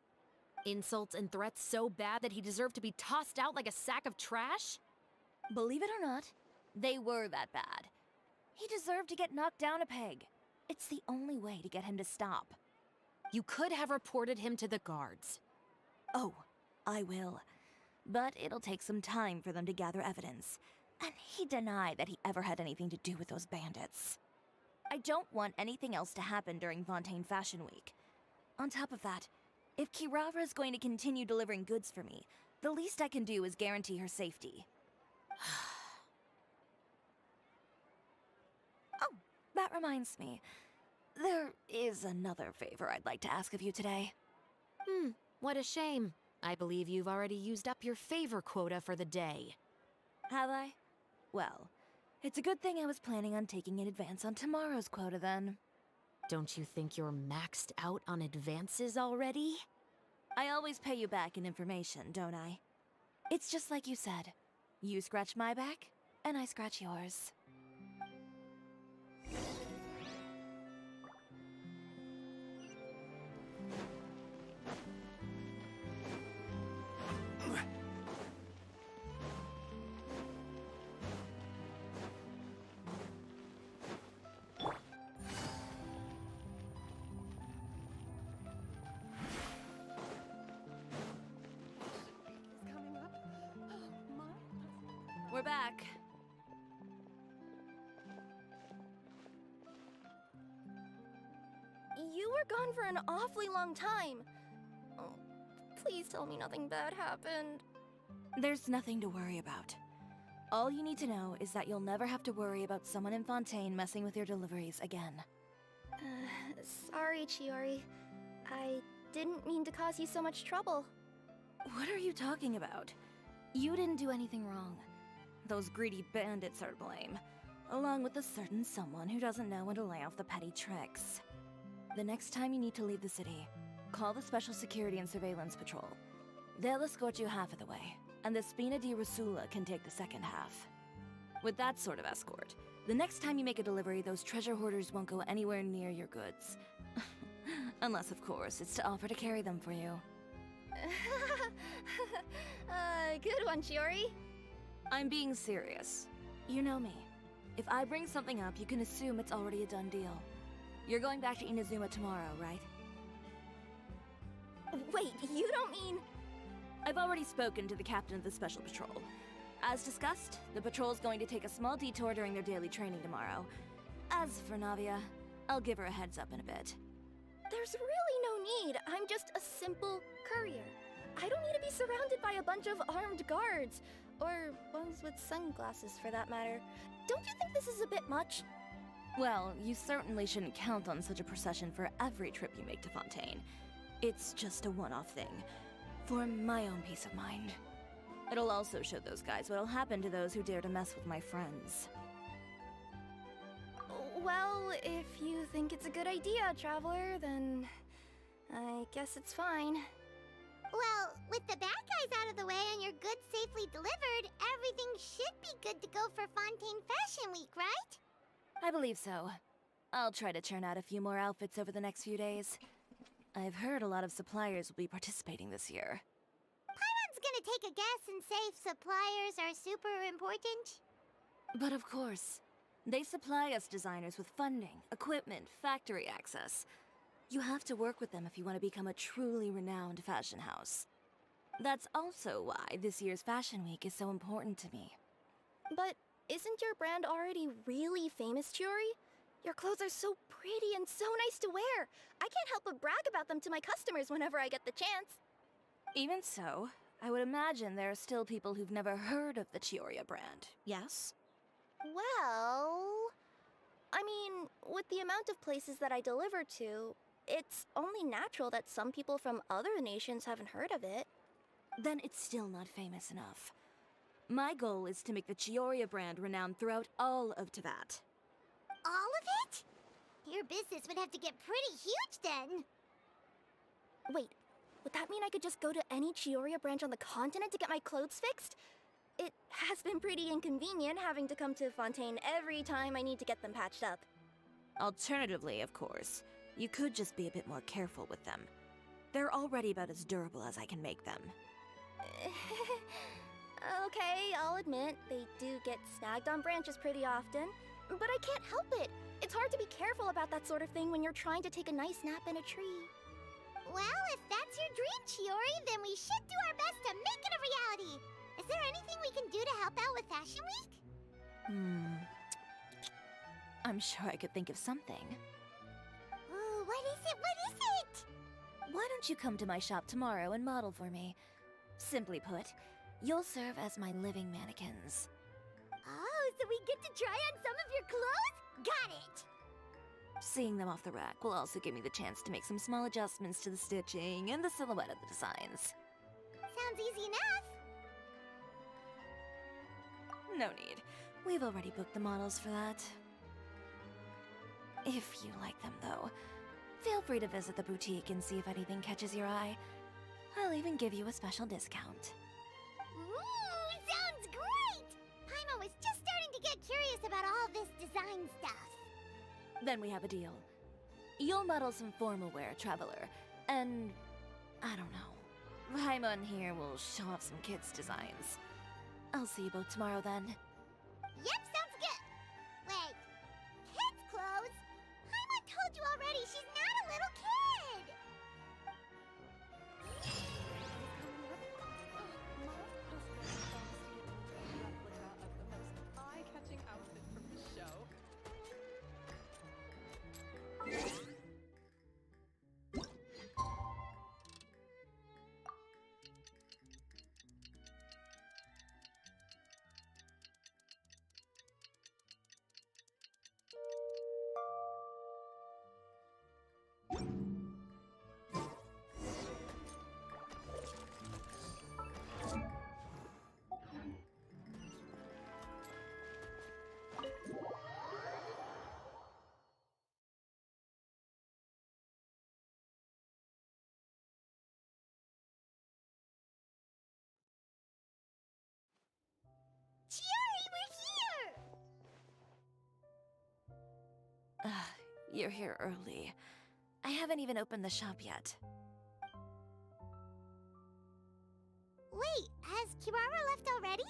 Insults and threats so bad that he deserved to be tossed out like a sack of trash? Believe it or not, they were that bad. He deserved to get knocked down a peg. It's the only way to get him to stop. You could have reported him to the guards. Oh, I will. But it'll take some time for them to gather evidence. And he denied that he ever had anything to do with those bandits. I don't want anything else to happen during Fontaine Fashion Week. On top of that, if Kirara is going to continue delivering goods for me, the least I can do is guarantee her safety. Oh, that reminds me. There is another favor I'd like to ask of you today. What a shame. I believe you've already used up your favor quota for the day. Have I? Well, it's a good thing I was planning on taking an advance on tomorrow's quota then. Don't you think you're maxed out on advances already? I always pay you back in information, don't I? It's just like you said. You scratch my back, and I scratch yours. We're back. You were gone for an awfully long time. Oh, please tell me nothing bad happened. There's nothing to worry about. All you need to know is that you'll never have to worry about someone in Fontaine messing with your deliveries again. Sorry, Chiori. I didn't mean to cause you so much trouble. What are you talking about? You didn't do anything wrong. Those greedy bandits are to blame, along with a certain someone who doesn't know when to lay off the petty tricks. The next time you need to leave the city, call the Special Security and Surveillance Patrol. They'll escort you half of the way, and the Spina di Rusula can take the second half. With that sort of escort, the next time you make a delivery, those treasure hoarders won't go anywhere near your goods. Unless, of course, it's to offer to carry them for you. Good one, Chiori. I'm being serious. You know me. If I bring something up, you can assume it's already a done deal. You're going back to Inazuma tomorrow, right? Wait, you don't mean... I've already spoken to the captain of the Special Patrol. As discussed, the patrol's going to take a small detour during their daily training tomorrow. As for Navia, I'll give her a heads up in a bit. There's really no need. I'm just a simple courier. I don't need to be surrounded by a bunch of armed guards. Or ones with sunglasses, for that matter. Don't you think this is a bit much? Well, you certainly shouldn't count on such a procession for every trip you make to Fontaine. It's just a one-off thing, for my own peace of mind. It'll also show those guys what'll happen to those who dare to mess with my friends. Well, if you think it's a good idea, Traveler, then I guess it's fine. Well, with the bad guys out of the way and your goods safely delivered, everything should be good to go for Fontaine Fashion Week, right? I believe so. I'll try to churn out a few more outfits over the next few days. I've heard a lot of suppliers will be participating this year. Paimon's gonna take a guess and say suppliers are super important. But of course, they supply us designers with funding, equipment, factory access. You have to work with them if you want to become a truly renowned fashion house. That's also why this year's Fashion Week is so important to me. But isn't your brand already really famous, Chiori? Your clothes are so pretty and so nice to wear. I can't help but brag about them to my customers whenever I get the chance. Even so, I would imagine there are still people who've never heard of the Chiori brand, yes? Well, I mean, with the amount of places that I deliver to, it's only natural that some people from other nations haven't heard of it. Then it's still not famous enough. My goal is to make the Chiori brand renowned throughout all of Teyvat. All of it? Your business would have to get pretty huge then. Wait, would that mean I could just go to any Chiori branch on the continent to get my clothes fixed? It has been pretty inconvenient having to come to Fontaine every time I need to get them patched up. Alternatively, of course, you could just be a bit more careful with them. They're already about as durable as I can make them. Okay, I'll admit, they do get snagged on branches pretty often, but I can't help it. It's hard to be careful about that sort of thing when you're trying to take a nice nap in a tree. Well, if that's your dream, Chiori, then we should do our best to make it a reality. Is there anything we can do to help out with Fashion Week? I'm sure I could think of something. Ooh, what is it? What is it? Why don't you come to my shop tomorrow and model for me? Simply put, you'll serve as my living mannequins. Oh, so we get to try on some of your clothes? Got it! Seeing them off the rack will also give me the chance to make some small adjustments to the stitching and the silhouette of the designs. Sounds easy enough. No need. We've already booked the models for that. If you like them, though, feel free to visit the boutique and see if anything catches your eye. I'll even give you a special discount. Ooh, sounds great! Paimon was just starting to get curious about all this design stuff. Then we have a deal. You'll model some formal wear, Traveler, and I don't know. Paimon here will show off some kids' designs. I'll see you both tomorrow then. Yep, sounds good. Wait, kids' clothes? Paimon told you already she's not a little kid. Eye-catching outfit from the show. Chiori, we're here! You're here early. I haven't even opened the shop yet. Wait, has Kirara left already?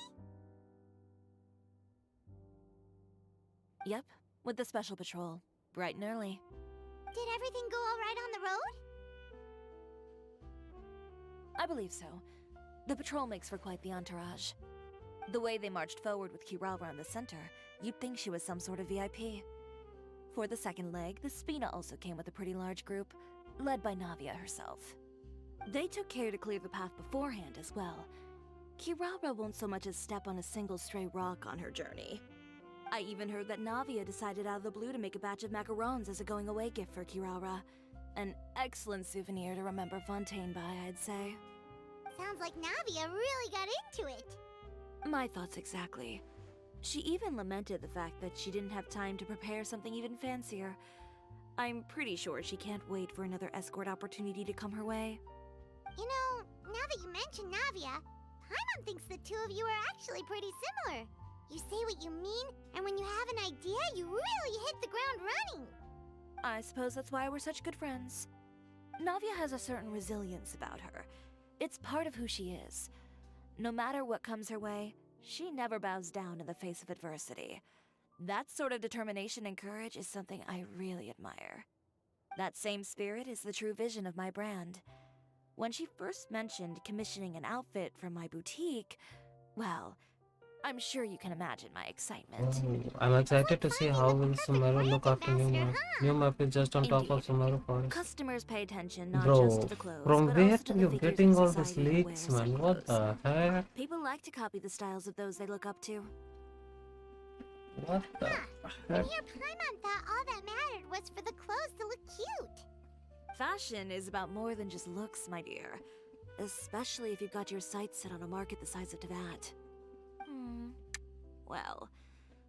Yep, with the special patrol. Bright and early. Did everything go all right on the road? I believe so. The patrol makes for quite the entourage. The way they marched forward with Kirara in the center, you'd think she was some sort of VIP. For the second leg, the Spina also came with a pretty large group, led by Navia herself. They took care to clear the path beforehand as well. Kirara won't so much as step on a single stray rock on her journey. I even heard that Navia decided out of the blue to make a batch of macarons as a going-away gift for Kirara. An excellent souvenir to remember Fontaine by, I'd say. Sounds like Navia really got into it. My thoughts exactly. She even lamented the fact that she didn't have time to prepare something even fancier. I'm pretty sure she can't wait for another escort opportunity to come her way. You know, now that you mention Navia, Paimon thinks the two of you are actually pretty similar. You say what you mean, and when you have an idea, you really hit the ground running. I suppose that's why we're such good friends. Navia has a certain resilience about her. It's part of who she is. No matter what comes her way, she never bows down in the face of adversity. That sort of determination and courage is something I really admire. That same spirit is the true vision of my brand. When she first mentioned commissioning an outfit from my boutique, well, I'm sure you can imagine my excitement. Oh, I'm excited to see how will Sumeru look after new map. New map is just on top of Indeed. Sumeru Forest. Customers pay attention not just to Bro, the clothes, from but where also to are the you figures getting in all these society who wear leaks, said man? What clothes. the heck? People like to copy the styles of those they look up to. What the And heck? here Paimon thought all that mattered was for the clothes to look cute. Fashion is about more than just looks, my dear. Especially if you've got your sights set on a market the size of Teyvat. Well,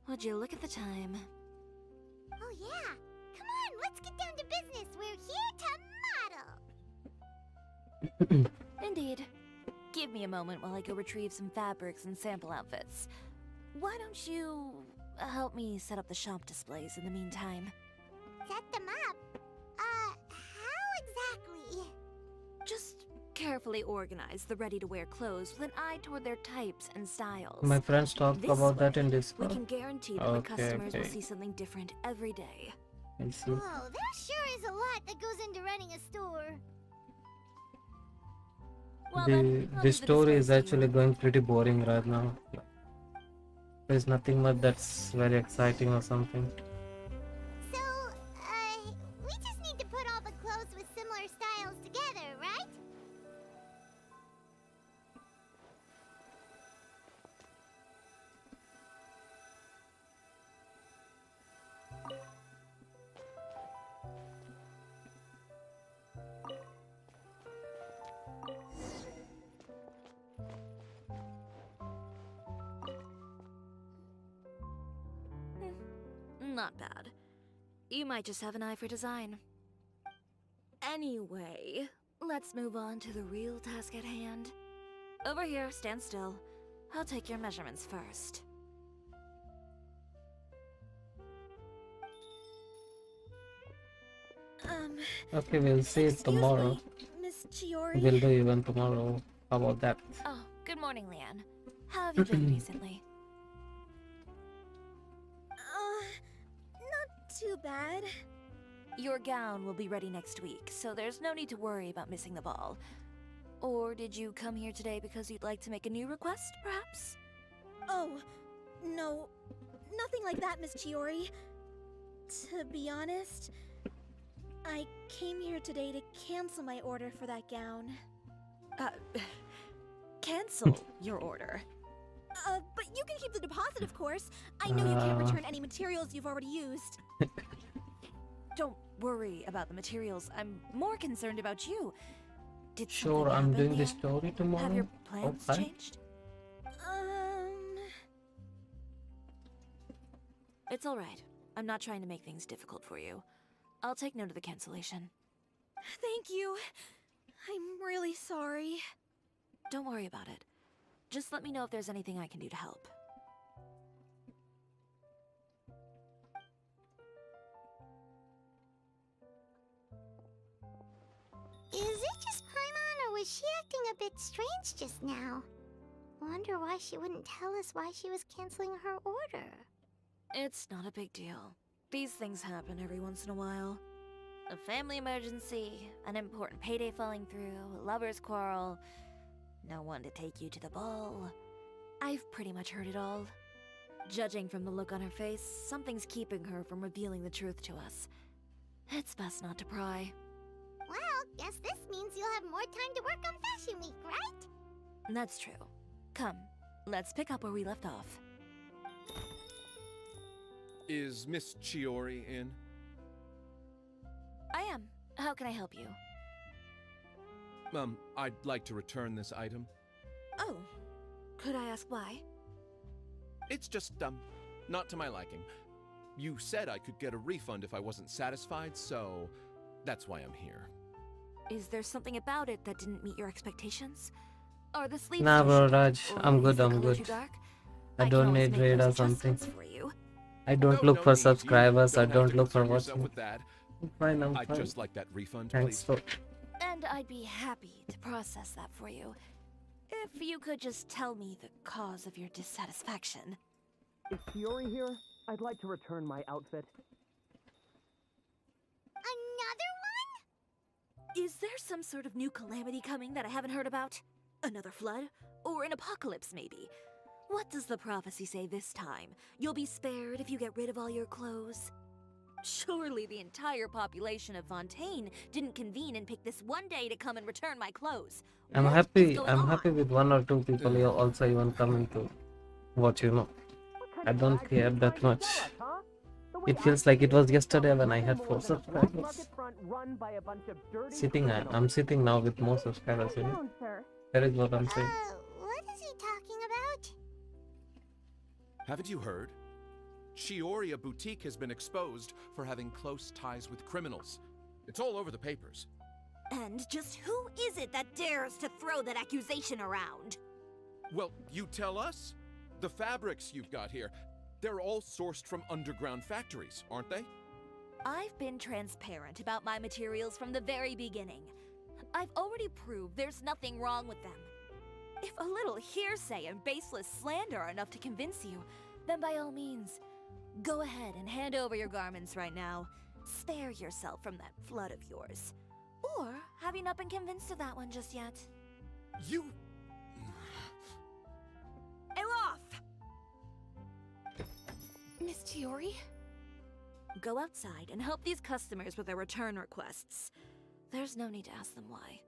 would you look at the time? Oh yeah, come on, let's get down to business. We're here to model. Indeed. Give me a moment while I go retrieve some fabrics and sample outfits. Why don't you help me set up the shop displays in the meantime? Set them up. How exactly? Just carefully organize the ready-to-wear clothes with an eye toward their types and styles. My friends talk This about that way, in we Discord. can guarantee that my Okay, customers will okay. see something different every day. I see. Whoa, there sure is a lot that goes into running a store. Well then, I'll The leave story is displays to you. actually going pretty boring right now. There's nothing much that's very exciting or something. So, we just need to put all the clothes with similar styles together, right? Not bad. You might just have an eye for design. Anyway, let's move on to the real task at hand. Over here, stand still. I'll take your measurements first. Okay, we'll see it tomorrow. Miss Chiori. We'll do even tomorrow. How about that? Oh, good morning, Leanne. How have you been recently? Not too bad. Your gown will be ready next week, so there's no need to worry about missing the ball. Or did you come here today because you'd like to make a new request, perhaps? Oh, no. Nothing like that, Miss Chiori. To be honest, I came here today to cancel my order for that gown. Cancel your order. But you can keep the deposit, of course. I know you can't return any materials you've already used. Don't worry about the materials. I'm more concerned about you. Did Sure, something I'm happen, doing the Leanne? story tomorrow. Have your plans Okay. changed? It's alright. I'm not trying to make things difficult for you. I'll take note of the cancellation. Thank you. I'm really sorry. Don't worry about it. Just let me know if there's anything I can do to help. Is it just Paimon, or was she acting a bit strange just now? Wonder why she wouldn't tell us why she was canceling her order. It's not a big deal. These things happen every once in a while. A family emergency, an important payday falling through, a lover's quarrel, no one to take you to the ball. I've pretty much heard it all. Judging from the look on her face, something's keeping her from revealing the truth to us. It's best not to pry. Well, guess this means you'll have more time to work on Fashion Week, right? That's true. Come, let's pick up where we left off. Is Miss Chiori in? I am. How can I help you? I'd like to return this item. Oh, could I ask why? It's just, not to my liking. You said I could get a refund if I wasn't satisfied, so that's why I'm here. Is there something about it that didn't meet your expectations? Are the sleeves Nah, too bro, short, Raj, or I'm is good, the I'm color good. too dark? I can don't always need make raid those or something. adjustments for you. I don't No look for need. subscribers. You I don't have don't to look for concern yourself watching. with that. I'm fine, I'm I'd fine. just like that refund, Thanks please. for... And I'd be happy to process that for you. If you could just tell me the cause of your dissatisfaction. Is Chiori here? I'd like to return my outfit. Another one? Is there some sort of new calamity coming that I haven't heard about? Another flood? Or an apocalypse, maybe? What does the prophecy say this time? You'll be spared if you get rid of all your clothes? Surely the entire population of Fontaine didn't convene and pick this one day to come and return my clothes. I'm What is happy. going I'm on? happy with 1 or 2 people here also even coming to watch, you know. I don't care that much. It feels like it was yesterday when I had 4 subscribers. I'm sitting now with more subscribers, you know. That is what I'm saying. What is he talking about? Haven't you heard? Chiori, a boutique, has been exposed for having close ties with criminals. It's all over the papers. And just who is it that dares to throw that accusation around? Well, you tell us. The fabrics you've got here, they're all sourced from underground factories, aren't they? I've been transparent about my materials from the very beginning. I've already proved there's nothing wrong with them. If a little hearsay and baseless slander are enough to convince you, then by all means, go ahead and hand over your garments right now. Spare yourself from that flood of yours. Or have you not been convinced of that one just yet? You... Elof! Miss Chiori? Go outside and help these customers with their return requests. There's no need to ask them why.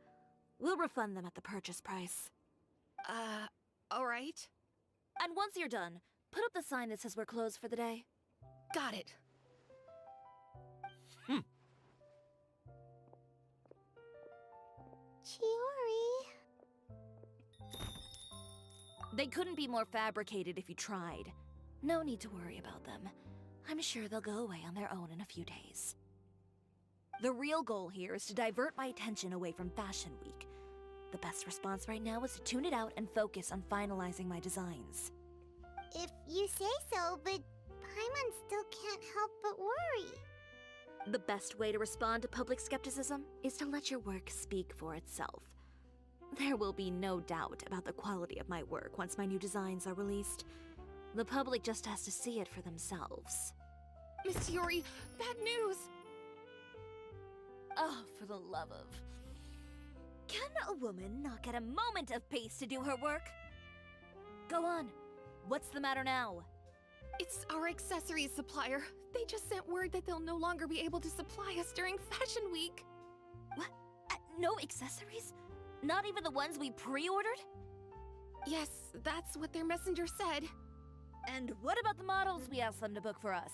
We'll refund them at the purchase price. Alright. And once you're done, put up the sign that says we're closed for the day. Got it. Chiori. They couldn't be more fabricated if you tried. No need to worry about them. I'm sure they'll go away on their own in a few days. The real goal here is to divert my attention away from Fashion Week. The best response right now is to tune it out and focus on finalizing my designs. If you say so, but Paimon still can't help but worry. The best way to respond to public skepticism is to let your work speak for itself. There will be no doubt about the quality of my work once my new designs are released. The public just has to see it for themselves. Miss Chiori, bad news! Oh, for the love of... Can a woman not get a moment of peace to do her work? Go on. What's the matter now? It's our accessories supplier. They just sent word that they'll no longer be able to supply us during Fashion Week. What? No accessories? Not even the ones we pre-ordered? Yes, that's what their messenger said. And what about the models we asked them to book for us?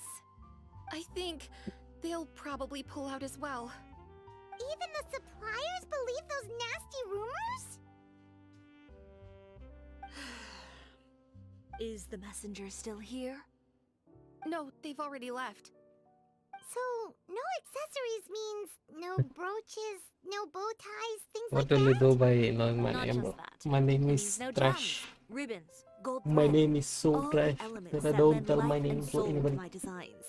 I think they'll probably pull out as well. Even the suppliers believe those nasty rumors? Is the messenger still here? No, they've already left. So, no accessories means no brooches, no bow ties, things What like will you that? do by knowing my Not name, just bro? that. My name It is means no Trash. gems, ribbons, gold My thread, name is so all the trash elements that I that don't lend tell my life name and to soul anybody. my designs.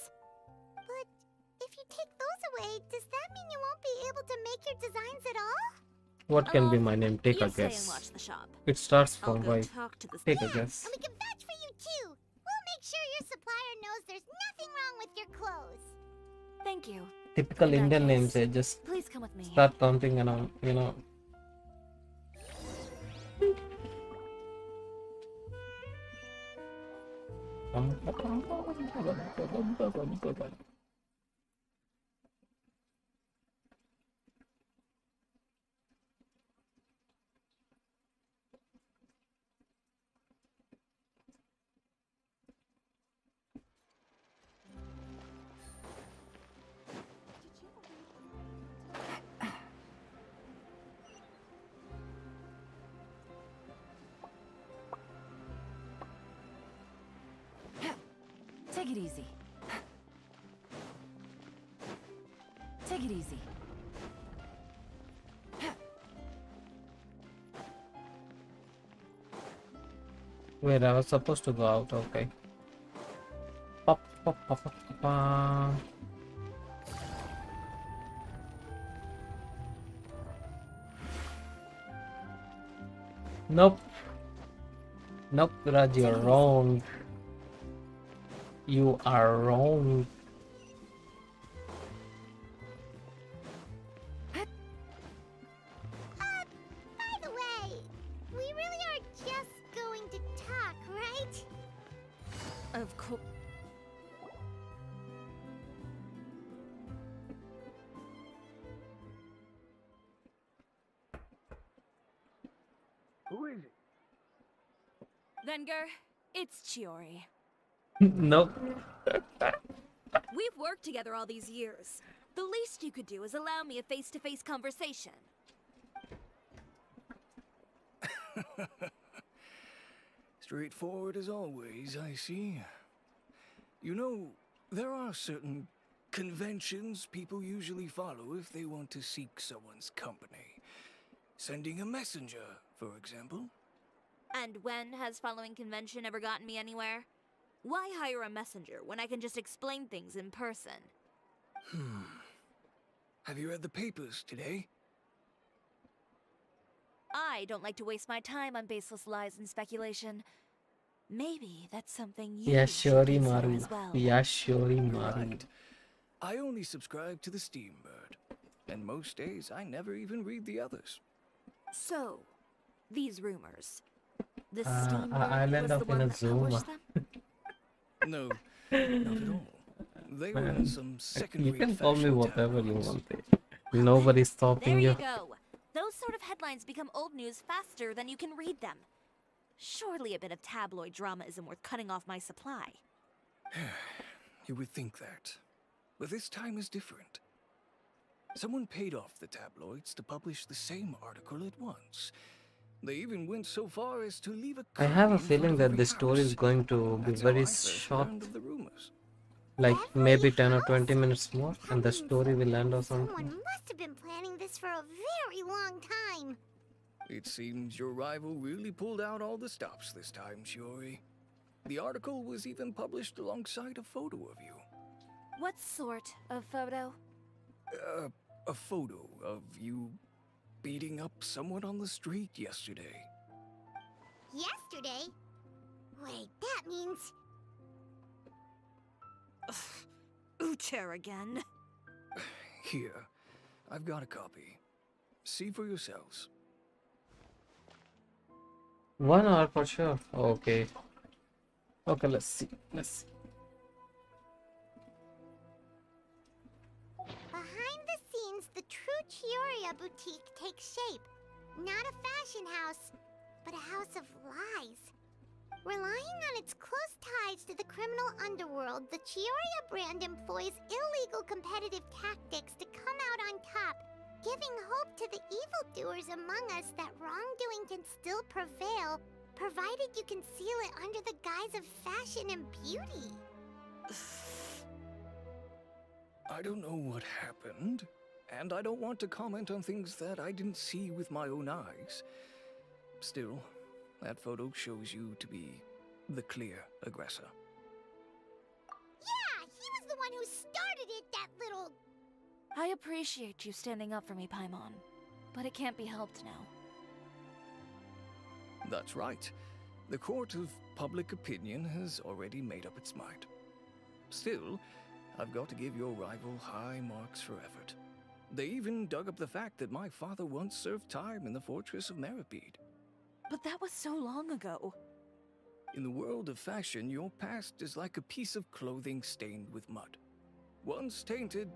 But if you take those away, does that mean you won't be able to make your designs at all? What can be my name? Take You a stay and guess. watch the shop. It starts I'll from go Y. talk to the Take a guess. And we can vouch for you too! We'll make sure your supplier knows there's nothing wrong with your clothes. Thank you. Typical In that Indian names, case, just please come with me. start counting around, you know. Take it easy. Take it easy. Wait, I was supposed to go out. Okay. Pop, pop, pop, pop, pop. Nope. Nope, Raj, you're wrong. You are wrong. By the way, we really are just going to talk, right? Of course. Who is it? Venger, it's Chiori. Nope. We've worked together all these years. The least you could do is allow me a face-to-face conversation. Straightforward as always, I see. You know, there are certain conventions people usually follow if they want to seek someone's company. Sending a messenger, for example. And when has following convention ever gotten me anywhere? Why hire a messenger when I can just explain things in person? Have you read the papers today? I don't like to waste my time on baseless lies and speculation. Maybe that's something you Yeah, should Chiori consider Maru. as well. Yeah, Chiori You're Maru. right. I only subscribe to the Steambird, and most days I never even read the others. So, these rumors. The I'll Steambird end was up the in one a that Zoom. published them? No, not at all. They were in some You second-rate can call me fashion whatever you tabloids. want. Nobody's stopping There you. you go. Those sort of headlines become old news faster than you can read them. Surely a bit of tabloid drama isn't worth cutting off my supply. You would think that. But this time is different. Someone paid off the tabloids to publish the same article at once. They even went so far as to leave a I have copy a in front feeling of that every this story is house. going to be That's how very I first short. learned of the rumors. Like Every maybe 10 or house? 20 minutes more, That and the means story will end or someone something. must have been planning this for a very long time. It seems your rival really pulled out all the stops this time, Chiori. The article was even published alongside a photo of you. What sort of photo? A photo of you beating up someone on the street yesterday. Yesterday? Wait, that means... Uter again. Here, I've got a copy. See for yourselves. 1 hour for sure. Okay. Okay, let's see. Let's see. Behind the scenes, the true Chiori boutique takes shape. Not a fashion house, but a house of lies. Relying on its close ties to the criminal underworld, the Chiori brand employs illegal competitive tactics to come out on top, giving hope to the evildoers among us that wrongdoing can still prevail, provided you conceal it under the guise of fashion and beauty. I don't know what happened, and I don't want to comment on things that I didn't see with my own eyes. Still, that photo shows you to be the clear aggressor. Yeah, he was the one who started it, that little... I appreciate you standing up for me, Paimon. But it can't be helped now. That's right. The court of public opinion has already made up its mind. Still, I've got to give your rival high marks for effort. They even dug up the fact that my father once served time in the fortress of Meripede. But that was so long ago. In the world of fashion, your past is like a piece of clothing stained with mud. Once tainted,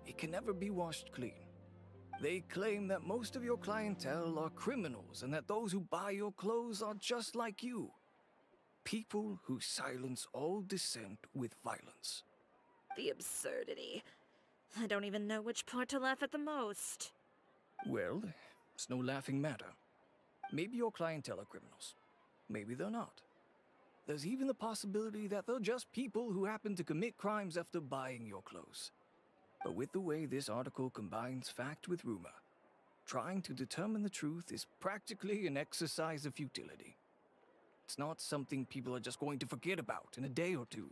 it can never be washed clean. They claim that most of your clientele are criminals and that those who buy your clothes are just like you. People who silence all dissent with violence. The absurdity. I don't even know which part to laugh at the most. Well, it's no laughing matter. Maybe your clientele are criminals. Maybe they're not. There's even the possibility that they're just people who happen to commit crimes after buying your clothes. But with the way this article combines fact with rumor, trying to determine the truth is practically an exercise of futility. It's not something people are just going to forget about in a day or two,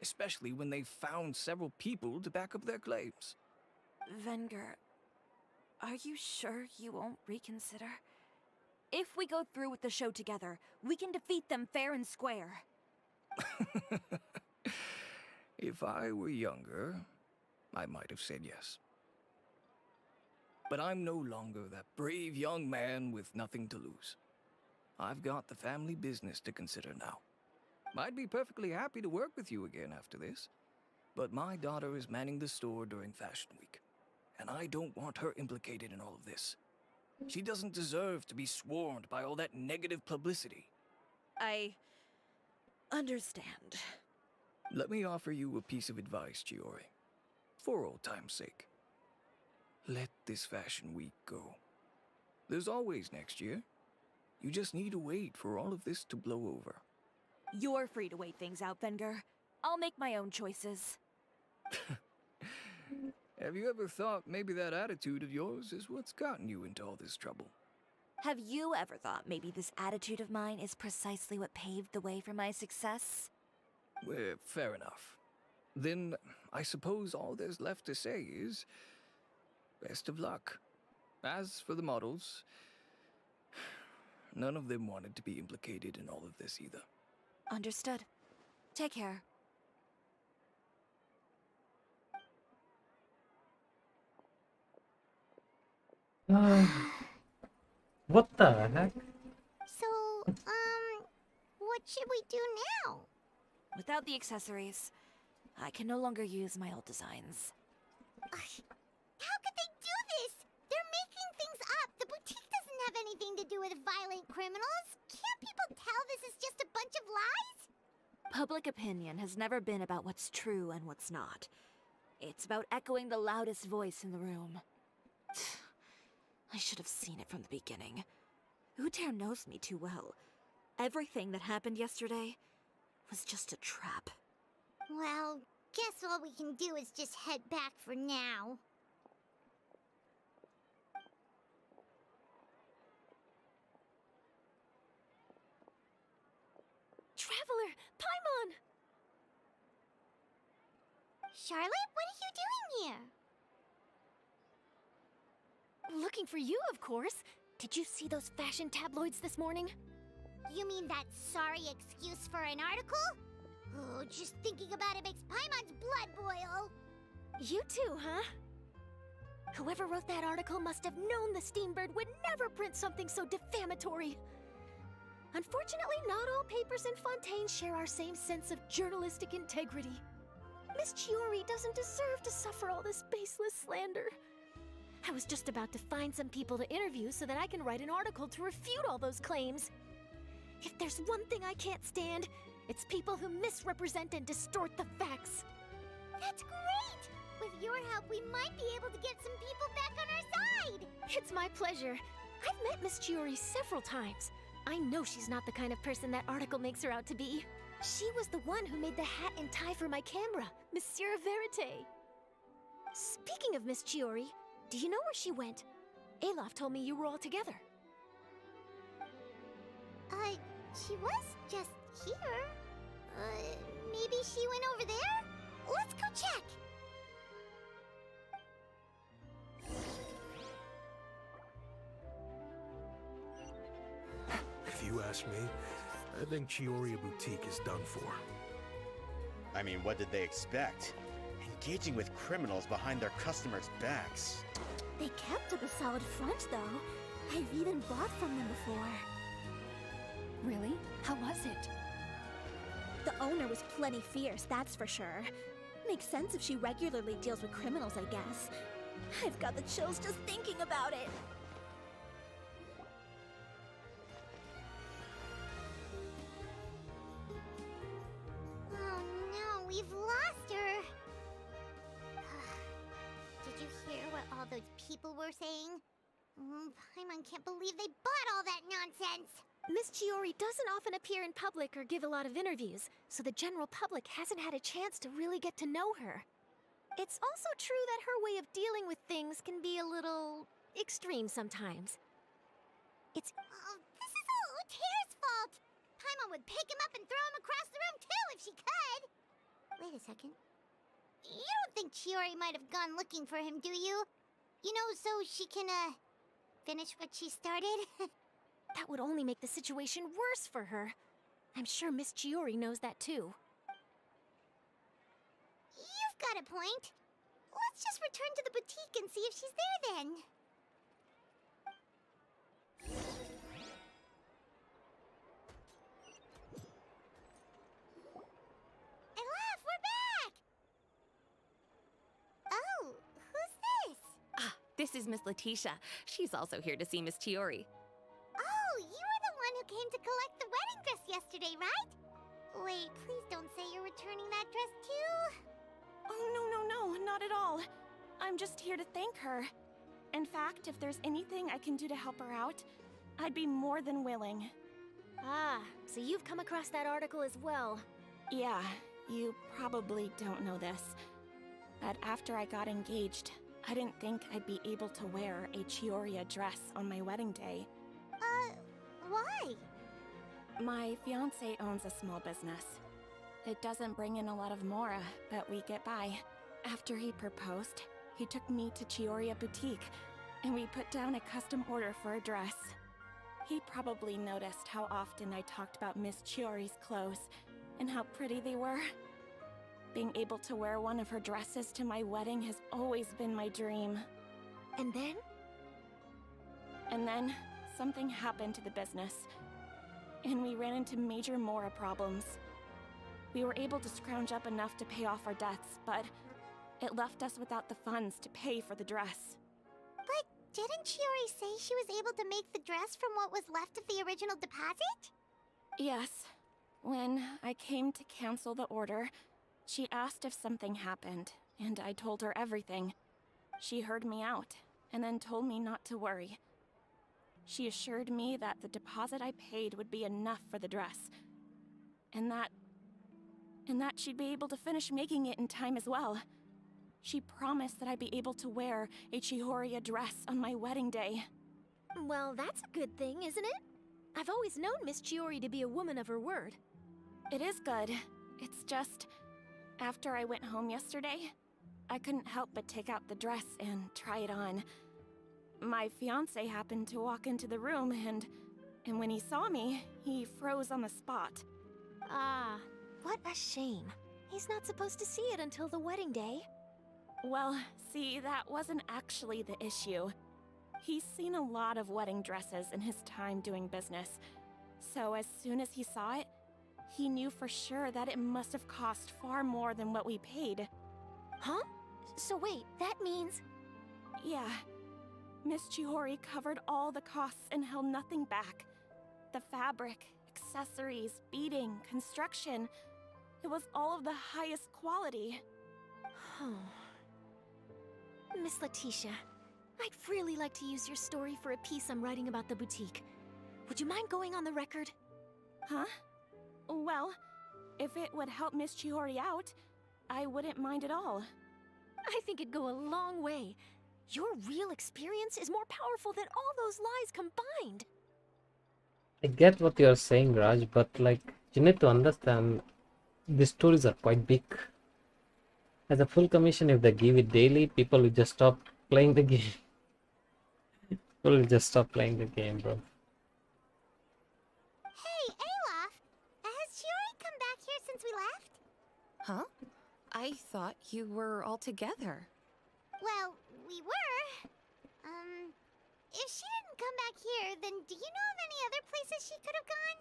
especially when they've found several people to back up their claims. Venger, are you sure you won't reconsider? If we go through with the show together, we can defeat them fair and square. If I were younger, I might have said yes. But I'm no longer that brave young man with nothing to lose. I've got the family business to consider now. I'd be perfectly happy to work with you again after this, but my daughter is manning the store during Fashion Week, and I don't want her implicated in all of this. She doesn't deserve to be swarmed by all that negative publicity. I understand. Let me offer you a piece of advice, Chiori. For old time's sake. Let this Fashion Week go. There's always next year. You just need to wait for all of this to blow over. You're free to wait things out, Venger. I'll make my own choices. Have you ever thought maybe that attitude of yours is what's gotten you into all this trouble? Have you ever thought maybe this attitude of mine is precisely what paved the way for my success? Well, fair enough. Then I suppose all there's left to say is best of luck. As for the models, none of them wanted to be implicated in all of this either. Understood. Take care. What the heck? So, what should we do now? Without the accessories, I can no longer use my old designs. How could they do this? They're making things up. The boutique doesn't have anything to do with violent criminals. Can't people tell this is just a bunch of lies? Public opinion has never been about what's true and what's not. It's about echoing the loudest voice in the room. I should have seen it from the beginning. Uter knows me too well. Everything that happened yesterday was just a trap. Well, guess all we can do is just head back for now. Traveler! Paimon! Charlotte, what are you doing here? Looking for you, of course. Did you see those fashion tabloids this morning? You mean that sorry excuse for an article? Oh, just thinking about it makes Paimon's blood boil. You too, huh? Whoever wrote that article must have known the Steambird would never print something so defamatory. Unfortunately, not all papers in Fontaine share our same sense of journalistic integrity. Miss Chiori doesn't deserve to suffer all this baseless slander. I was just about to find some people to interview so that I can write an article to refute all those claims. If there's one thing I can't stand, it's people who misrepresent and distort the facts. That's great! With your help, we might be able to get some people back on our side! It's my pleasure. I've met Miss Chiori several times. I know she's not the kind of person that article makes her out to be. She was the one who made the hat and tie for my camera, Monsieur Verite. Speaking of Miss Chiori, do you know where she went? Alof told me you were all together. She was just here. Maybe she went over there? Let's go check! If you ask me, I think Chiori Boutique is done for. I mean, what did they expect? Engaging with criminals behind their customers' backs. They kept up a solid front, though. I've even bought from them before. Really? How was it? The owner was plenty fierce, that's for sure. Makes sense if she regularly deals with criminals, I guess. I've got the chills just thinking about it. Oh no, we've lost her! Did you hear what all those people were saying? Paimon can't believe they bought all that nonsense! Miss Chiori doesn't often appear in public or give a lot of interviews, so the general public hasn't had a chance to really get to know her. It's also true that her way of dealing with things can be a little extreme sometimes. This is all Tear's fault! Paimon would pick him up and throw him across the room too if she could! Wait a second. You don't think Chiori might have gone looking for him, do you? You know, so she can, finish what she started? That would only make the situation worse for her. I'm sure Miss Chiori knows that too. You've got a point. Let's just return to the boutique and see if she's there then. Elaf, we're back! Oh, who's this? Ah, this is Miss Letitia. She's also here to see Miss Chiori. Oh, you were the one who came to collect the wedding dress yesterday, right? Wait, please don't say you're returning that dress too. Oh, no, not at all. I'm just here to thank her. In fact, if there's anything I can do to help her out, I'd be more than willing. Ah, so you've come across that article as well. Yeah, you probably don't know this, but after I got engaged, I didn't think I'd be able to wear a Chiori dress on my wedding day. Why? My fiancé owns a small business. It doesn't bring in a lot of mora, but we get by. After he proposed, he took me to Chiori Boutique, and we put down a custom order for a dress. He probably noticed how often I talked about Miss Chiori's clothes, and how pretty they were. Being able to wear one of her dresses to my wedding has always been my dream. And then? And then, something happened to the business, and we ran into major mora problems. We were able to scrounge up enough to pay off our debts, but it left us without the funds to pay for the dress. But didn't Chiori say she was able to make the dress from what was left of the original deposit? Yes. When I came to cancel the order, she asked if something happened, and I told her everything. She heard me out, and then told me not to worry. She assured me that the deposit I paid would be enough for the dress, and that she'd be able to finish making it in time as well. She promised that I'd be able to wear a Chiori dress on my wedding day. Well, that's a good thing, isn't it? I've always known Miss Chiori to be a woman of her word. It is good. It's just, after I went home yesterday, I couldn't help but take out the dress and try it on. My fiancé happened to walk into the room and when he saw me, he froze on the spot. Ah, what a shame. He's not supposed to see it until the wedding day. Well, see, that wasn't actually the issue. He's seen a lot of wedding dresses in his time doing business. So as soon as he saw it, he knew for sure that it must have cost far more than what we paid. Huh? So wait, that means... Yeah. Miss Chiori covered all the costs and held nothing back. The fabric, accessories, beading, construction. It was all of the highest quality. Miss Letitia, I'd really like to use your story for a piece I'm writing about the boutique. Would you mind going on the record? Huh? Well, if it would help Miss Chiori out, I wouldn't mind at all. I think it'd go a long way. Your real experience is more powerful than all those lies combined. I get what you're saying, Raj, but like, you need to understand these stories are quite big. As a full commission, if they give it daily, people will just stop playing the game. People will just stop playing the game, bro. Hey, Olaf! Has Chiori come back here since we left? Huh? I thought you were all together. Well, we were. If she didn't come back here, then do you know of any other places she could have gone?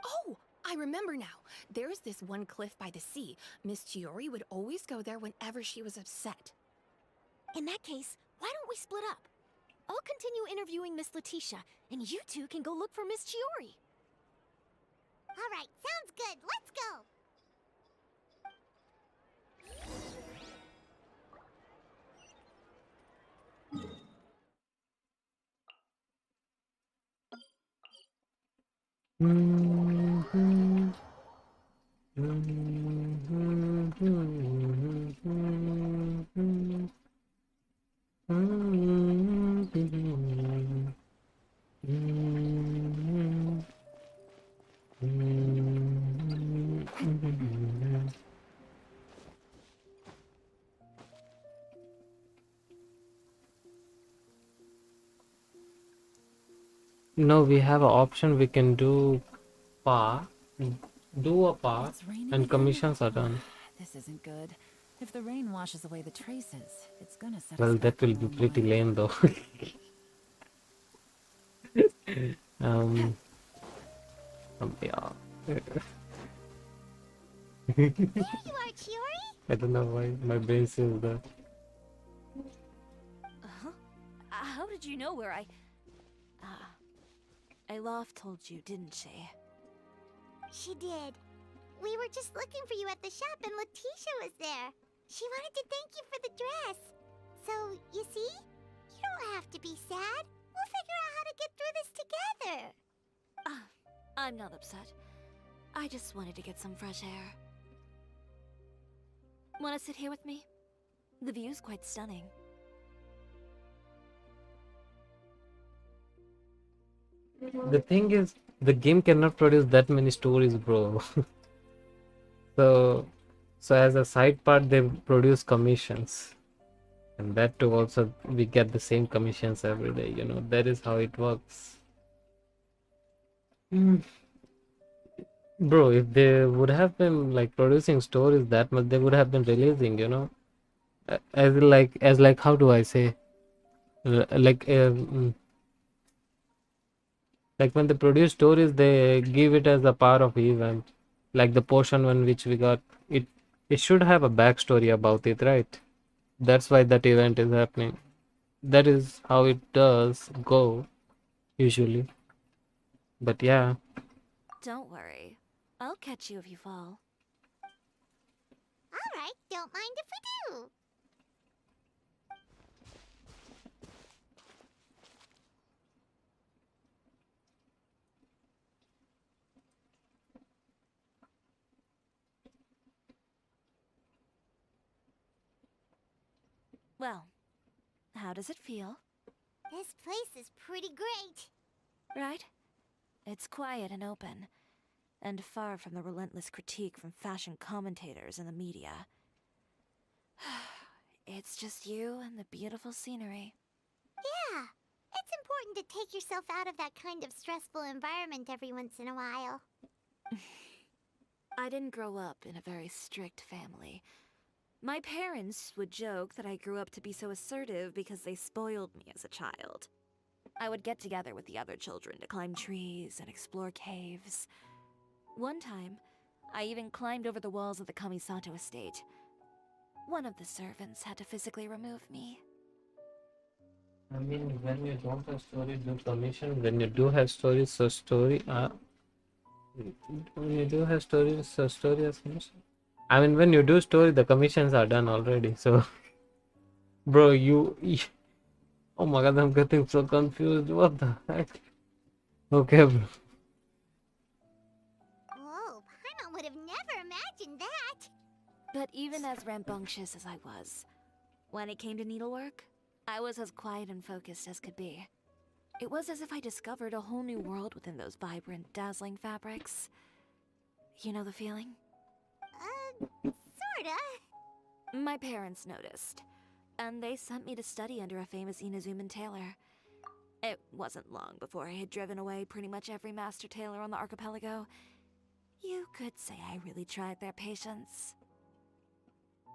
Oh, I remember now. There's this one cliff by the sea. Miss Chiori would always go there whenever she was upset. In that case, why don't we split up? I'll continue interviewing Miss Letitia, and you two can go look for Miss Chiori. All right, sounds good. Let's go. No, we have an option. We can do par, do a par, It's raining and again? commissions are done. This isn't good. If the rain washes away the traces, it's gonna set Well, us that back a will be long pretty way. lame though. Yeah. There you are, Chiori! I don't know why my brain says that. Uh-huh. How did you know where Alof told you, didn't she? She did. We were just looking for you at the shop and Letitia was there. She wanted to thank you for the dress. So, you see? You don't have to be sad. We'll figure out how to get through this together. I'm not upset. I just wanted to get some fresh air. Wanna sit here with me? The view's quite stunning. The thing is, the game cannot produce that many stories, bro. so, so as a side part, they produce commissions, and that too also we get the same commissions every day. You know, that is how it works. Bro, if they would have been like producing stories that much, they would have been releasing. You know, as like how do I say, like like when they produce stories, they give it as a part of event. Like the portion one which we got, it should have a backstory about it, right? That's why that event is happening. That is how it does go usually. But yeah, Don't worry. I'll catch you if you fall. Alright, don't mind if we do. Well, how does it feel? This place is pretty great. Right? It's quiet and open, and far from the relentless critique from fashion commentators and the media. It's just you and the beautiful scenery. Yeah, it's important to take yourself out of that kind of stressful environment every once in a while. I didn't grow up in a very strict family. My parents would joke that I grew up to be so assertive because they spoiled me as a child. I would get together with the other children to climb trees and explore caves. One time, I even climbed over the walls of the Kamisato estate. One of the servants had to physically remove me. I mean, when you don't have stories, do commission. When you do have stories, so story. When you do have stories, so story as commission. I mean, when you do story, the commissions are done already. So, bro, oh my god, I'm getting so confused. What the heck? Okay, bro. Whoa, Paimon would have never imagined that. But even as rambunctious as I was, when it came to needlework, I was as quiet and focused as could be. It was as if I discovered a whole new world within those vibrant, dazzling fabrics. You know the feeling? Sorta. My parents noticed, and they sent me to study under a famous Inazuman tailor. It wasn't long before I had driven away pretty much every master tailor on the archipelago. You could say I really tried their patience.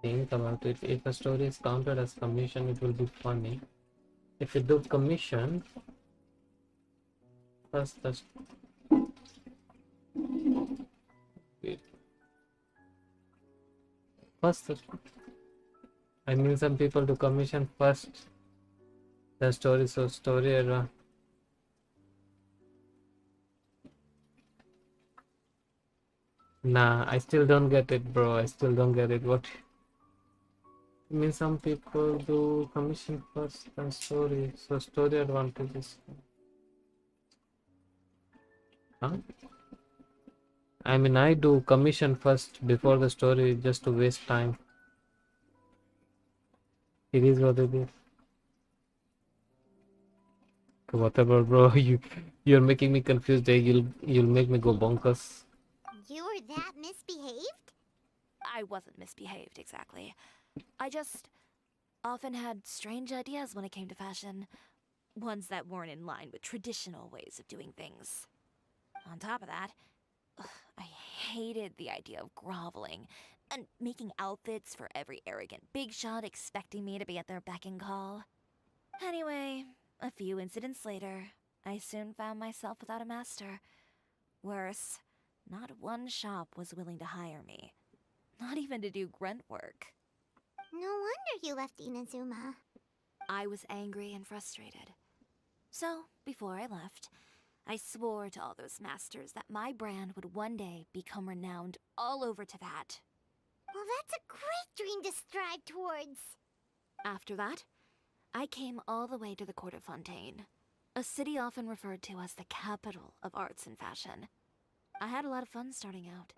Think about it. If a story is counted as commission, it will be funny. If you do commission, first the wait. I mean, some people do commission first the story, so story era. Nah, I still don't get it, bro. I still don't get it. What? I mean, some people do commission first and story, so story advantages. Huh? I mean, I do commission first before the story just to waste time. It is what it is. Whatever, bro. You're making me confused. You'll make me go bonkers. You were that misbehaved? I wasn't misbehaved, exactly. I just often had strange ideas when it came to fashion. Ones that weren't in line with traditional ways of doing things. On top of that, I hated the idea of groveling and making outfits for every arrogant big shot expecting me to be at their beck and call. Anyway, a few incidents later, I soon found myself without a master. Worse, not one shop was willing to hire me. Not even to do grunt work. No wonder you left Inazuma. I was angry and frustrated. So, before I left, I swore to all those masters that my brand would one day become renowned all over Teyvat. Well, that's a great dream to strive towards. After that, I came all the way to the court of Fontaine, a city often referred to as the capital of arts and fashion. I had a lot of fun starting out.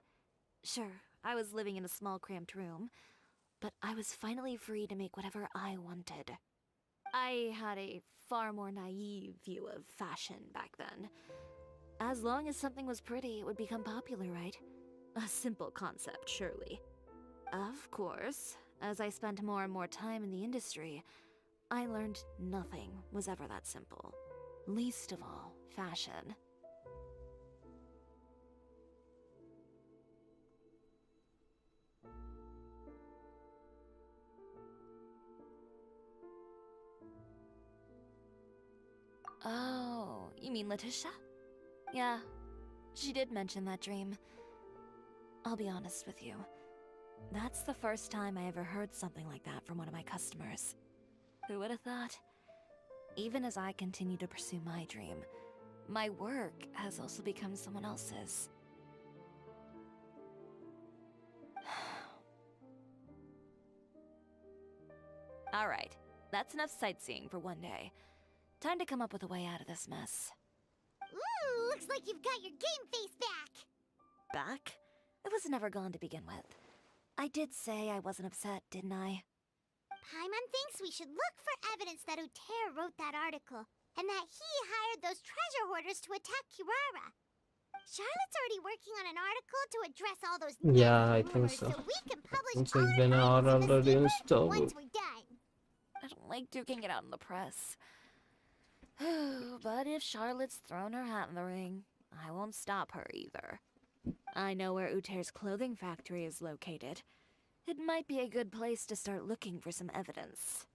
Sure, I was living in a small cramped room, but I was finally free to make whatever I wanted. I had a far more naive view of fashion back then. As long as something was pretty, it would become popular, right? A simple concept, surely. Of course, as I spent more and more time in the industry, I learned nothing was ever that simple. Least of all, fashion. Oh, you mean Letitia? Yeah, she did mention that dream. I'll be honest with you. That's the first time I ever heard something like that from one of my customers. Who would have thought? Even as I continue to pursue my dream, my work has also become someone else's. Alright, that's enough sightseeing for one day. Time to come up with a way out of this mess. Ooh, looks like you've got your game face back. Back? It was never gone to begin with. I did say I wasn't upset, didn't I? Paimon thinks we should look for evidence that Uter wrote that article, and that he hired those treasure hoarders to attack Kirara. Charlotte's already working on an article to address all those Yeah, I nasty think rumors, so. so we can publish It's our been an hour findings in the already Secret installed. once we're done. I don't like duking it out in the press. But if Charlotte's thrown her hat in the ring, I won't stop her either. I know where Uter's clothing factory is located. It might be a good place to start looking for some evidence.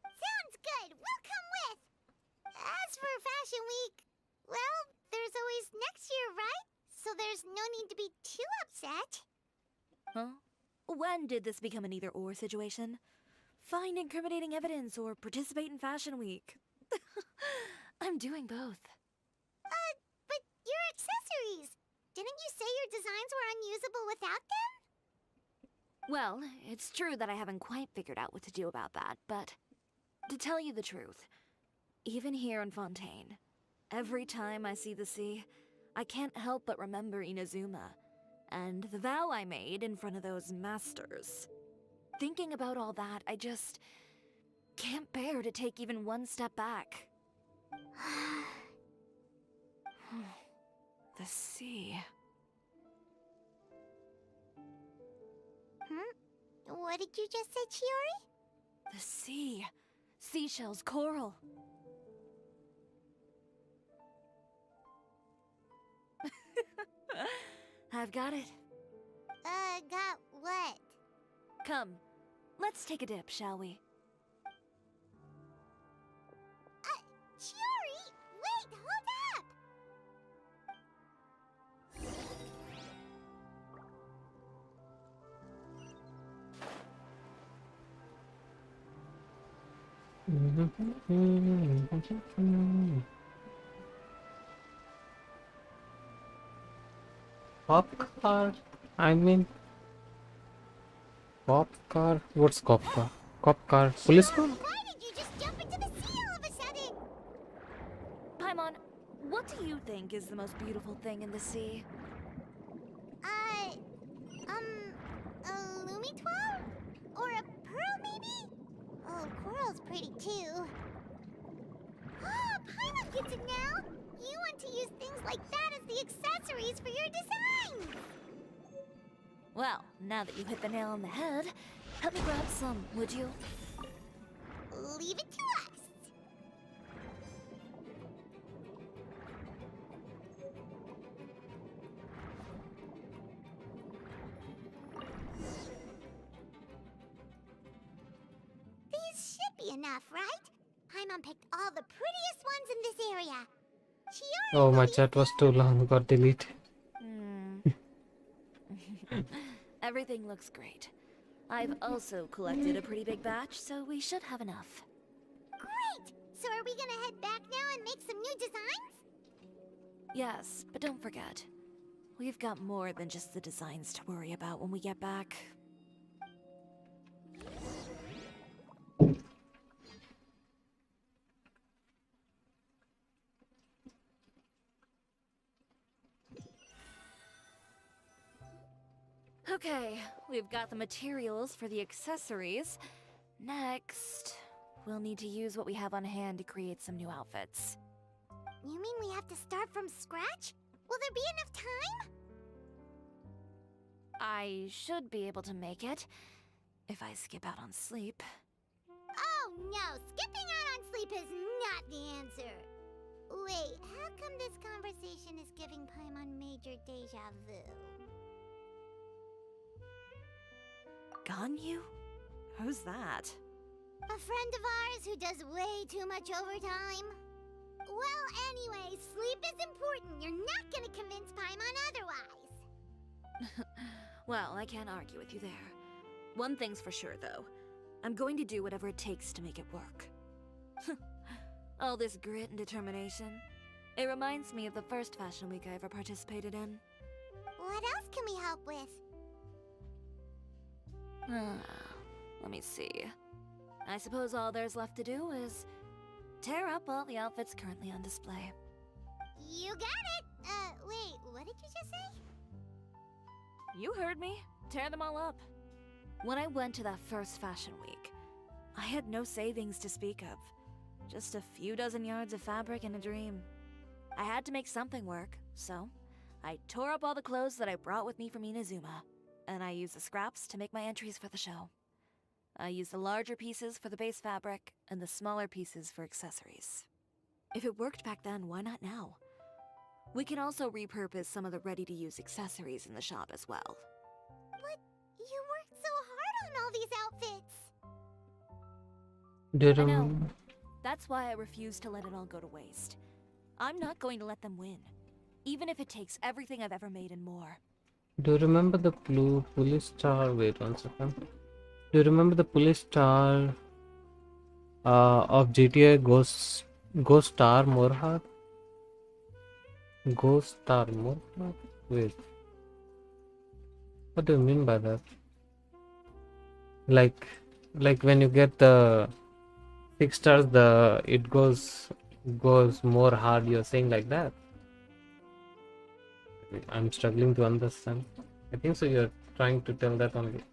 Sounds good. We'll come with. As for Fashion Week, well, there's always next year, right? So there's no need to be too upset. Huh? When did this become an either-or situation? Find incriminating evidence or participate in Fashion Week. I'm doing both. But your accessories! Didn't you say your designs were unusable without them? Well, it's true that I haven't quite figured out what to do about that, but to tell you the truth, even here in Fontaine, every time I see the sea, I can't help but remember Inazuma, and the vow I made in front of those masters. Thinking about all that, I just can't bear to take even one step back. The sea. What did you just say, Chiori? The sea. Seashells, coral. I've got it. Got what? Come, let's take a dip, shall we? Chiori! Wait, hold up! Cop car? I mean, cop car? What's cop car? Cop car? Police car? Why did you just jump into the sea all of a sudden? Paimon, what do you think is the most beautiful thing in the sea? pretty too. Oh, Paimon gets it now! You want to use things like that as the accessories for your designs! Well, now that you hit the nail on the head, help me grab some, would you? Leave it to us! These should be enough, right? Paimon picked all the prettiest ones in this area. Chiori Oh, my believes chat was too long. Got deleted. Everything looks great. I've also collected a pretty big batch, so we should have enough. Great! So are we gonna head back now and make some new designs? Yes, but don't forget, we've got more than just the designs to worry about when we get back. Okay, we've got the materials for the accessories. Next, we'll need to use what we have on hand to create some new outfits. You mean we have to start from scratch? Will there be enough time? I should be able to make it, if I skip out on sleep. Oh no, skipping out on sleep is not the answer. Wait, how come this conversation is giving Paimon major deja vu? Ganyu? Who's that? A friend of ours who does way too much overtime. Well, anyway, sleep is important. You're not gonna convince Paimon otherwise. Well, I can't argue with you there. One thing's for sure, though. I'm going to do whatever it takes to make it work. All this grit and determination. It reminds me of the first fashion week I ever participated in. What else can we help with? Let me see. I suppose all there's left to do is tear up all the outfits currently on display. You got it! Wait, what did you just say? You heard me. Tear them all up. When I went to that first fashion week, I had no savings to speak of. Just a few dozen yards of fabric and a dream. I had to make something work, so I tore up all the clothes that I brought with me from Inazuma, and I used the scraps to make my entries for the show. I used the larger pieces for the base fabric, and the smaller pieces for accessories. If it worked back then, why not now? We can also repurpose some of the ready-to-use accessories in the shop as well. But you worked so hard on all these outfits! Did I know. That's why I refuse to let it all go to waste. I'm not going to let them win, even if it takes everything I've ever made and more. Do you remember the blue police star? Wait 1 second. Do you remember the police star of GTA Ghost Star Morhard? Ghost Star Morhard? Wait. What do you mean by that? Like when you get the 6 stars, it goes more hard. You're saying like that? I'm struggling to understand. I think so. You're trying to tell that only.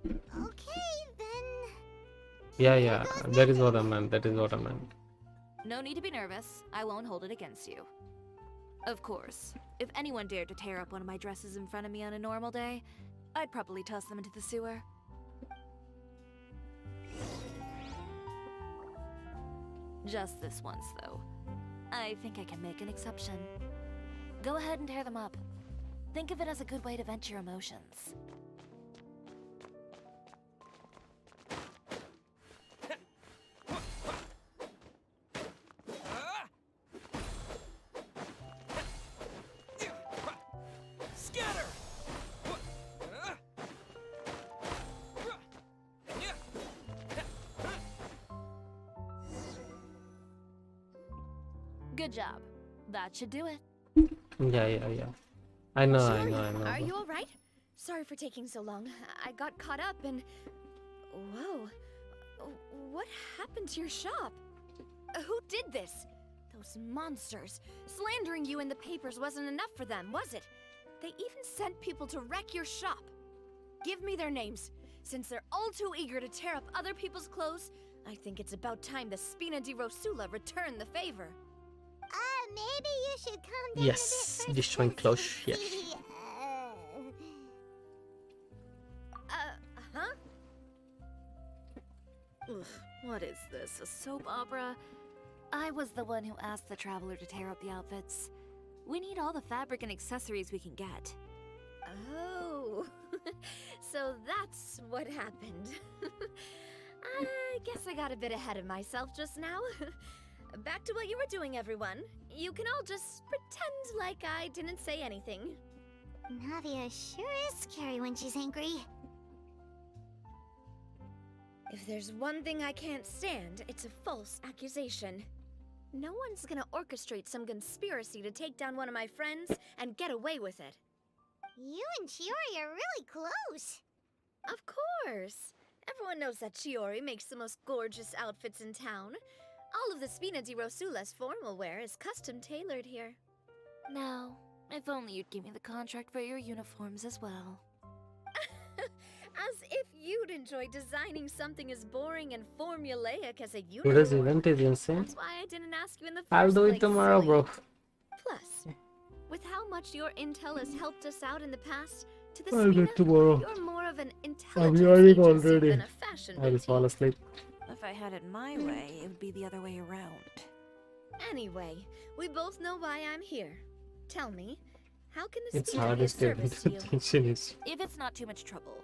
Okay, then... Yeah, that is what I meant. No need to be nervous. I won't hold it against you. Of course, if anyone dared to tear up one of my dresses in front of me on a normal day, I'd probably toss them into the sewer. Just this once, though. I think I can make an exception. Go ahead and tear them up. Think of it as a good way to vent your emotions. Good job. That should do it. Yeah. I know. Are you alright? Sorry for taking so long. I got caught up and... Whoa. What happened to your shop? Who did this? Those monsters. Slandering you in the papers wasn't enough for them, was it? They even sent people to wreck your shop. Give me their names. Since they're all too eager to tear up other people's clothes, I think it's about time the Spina di Rosula return the favor. Maybe you should calm down Yes, a bit first. destroying clothes. Yes. Huh? Ugh, what is this, a soap opera? I was the one who asked the traveler to tear up the outfits. We need all the fabric and accessories we can get. Oh, so that's what happened. I guess I got a bit ahead of myself just now. Back to what you were doing, everyone. You can all just pretend like I didn't say anything. Navia sure is scary when she's angry. If there's one thing I can't stand, it's a false accusation. No one's gonna orchestrate some conspiracy to take down one of my friends and get away with it. You and Chiori are really close. Of course. Everyone knows that Chiori makes the most gorgeous outfits in town. All of the Spina di Rosula's formal wear is custom tailored here. Now, if only you'd give me the contract for your uniforms as well. As if you'd enjoy designing something as boring and formulaic as a uniform. Today's event is insane. That's why I didn't ask you in the first I'll do it place, tomorrow, silly. bro. Plus, with how much your intel has helped us out in the past, to the I'll do Spina, it tomorrow. you're more of an I'm intelligence yawning agency already. than a fashion I'll boutique. fall asleep. If I had it my way, it would be the other way around. Anyway, we both know why I'm here. Tell me, how can the It's Spina be of hardest service to you? tension is If it's not too much trouble,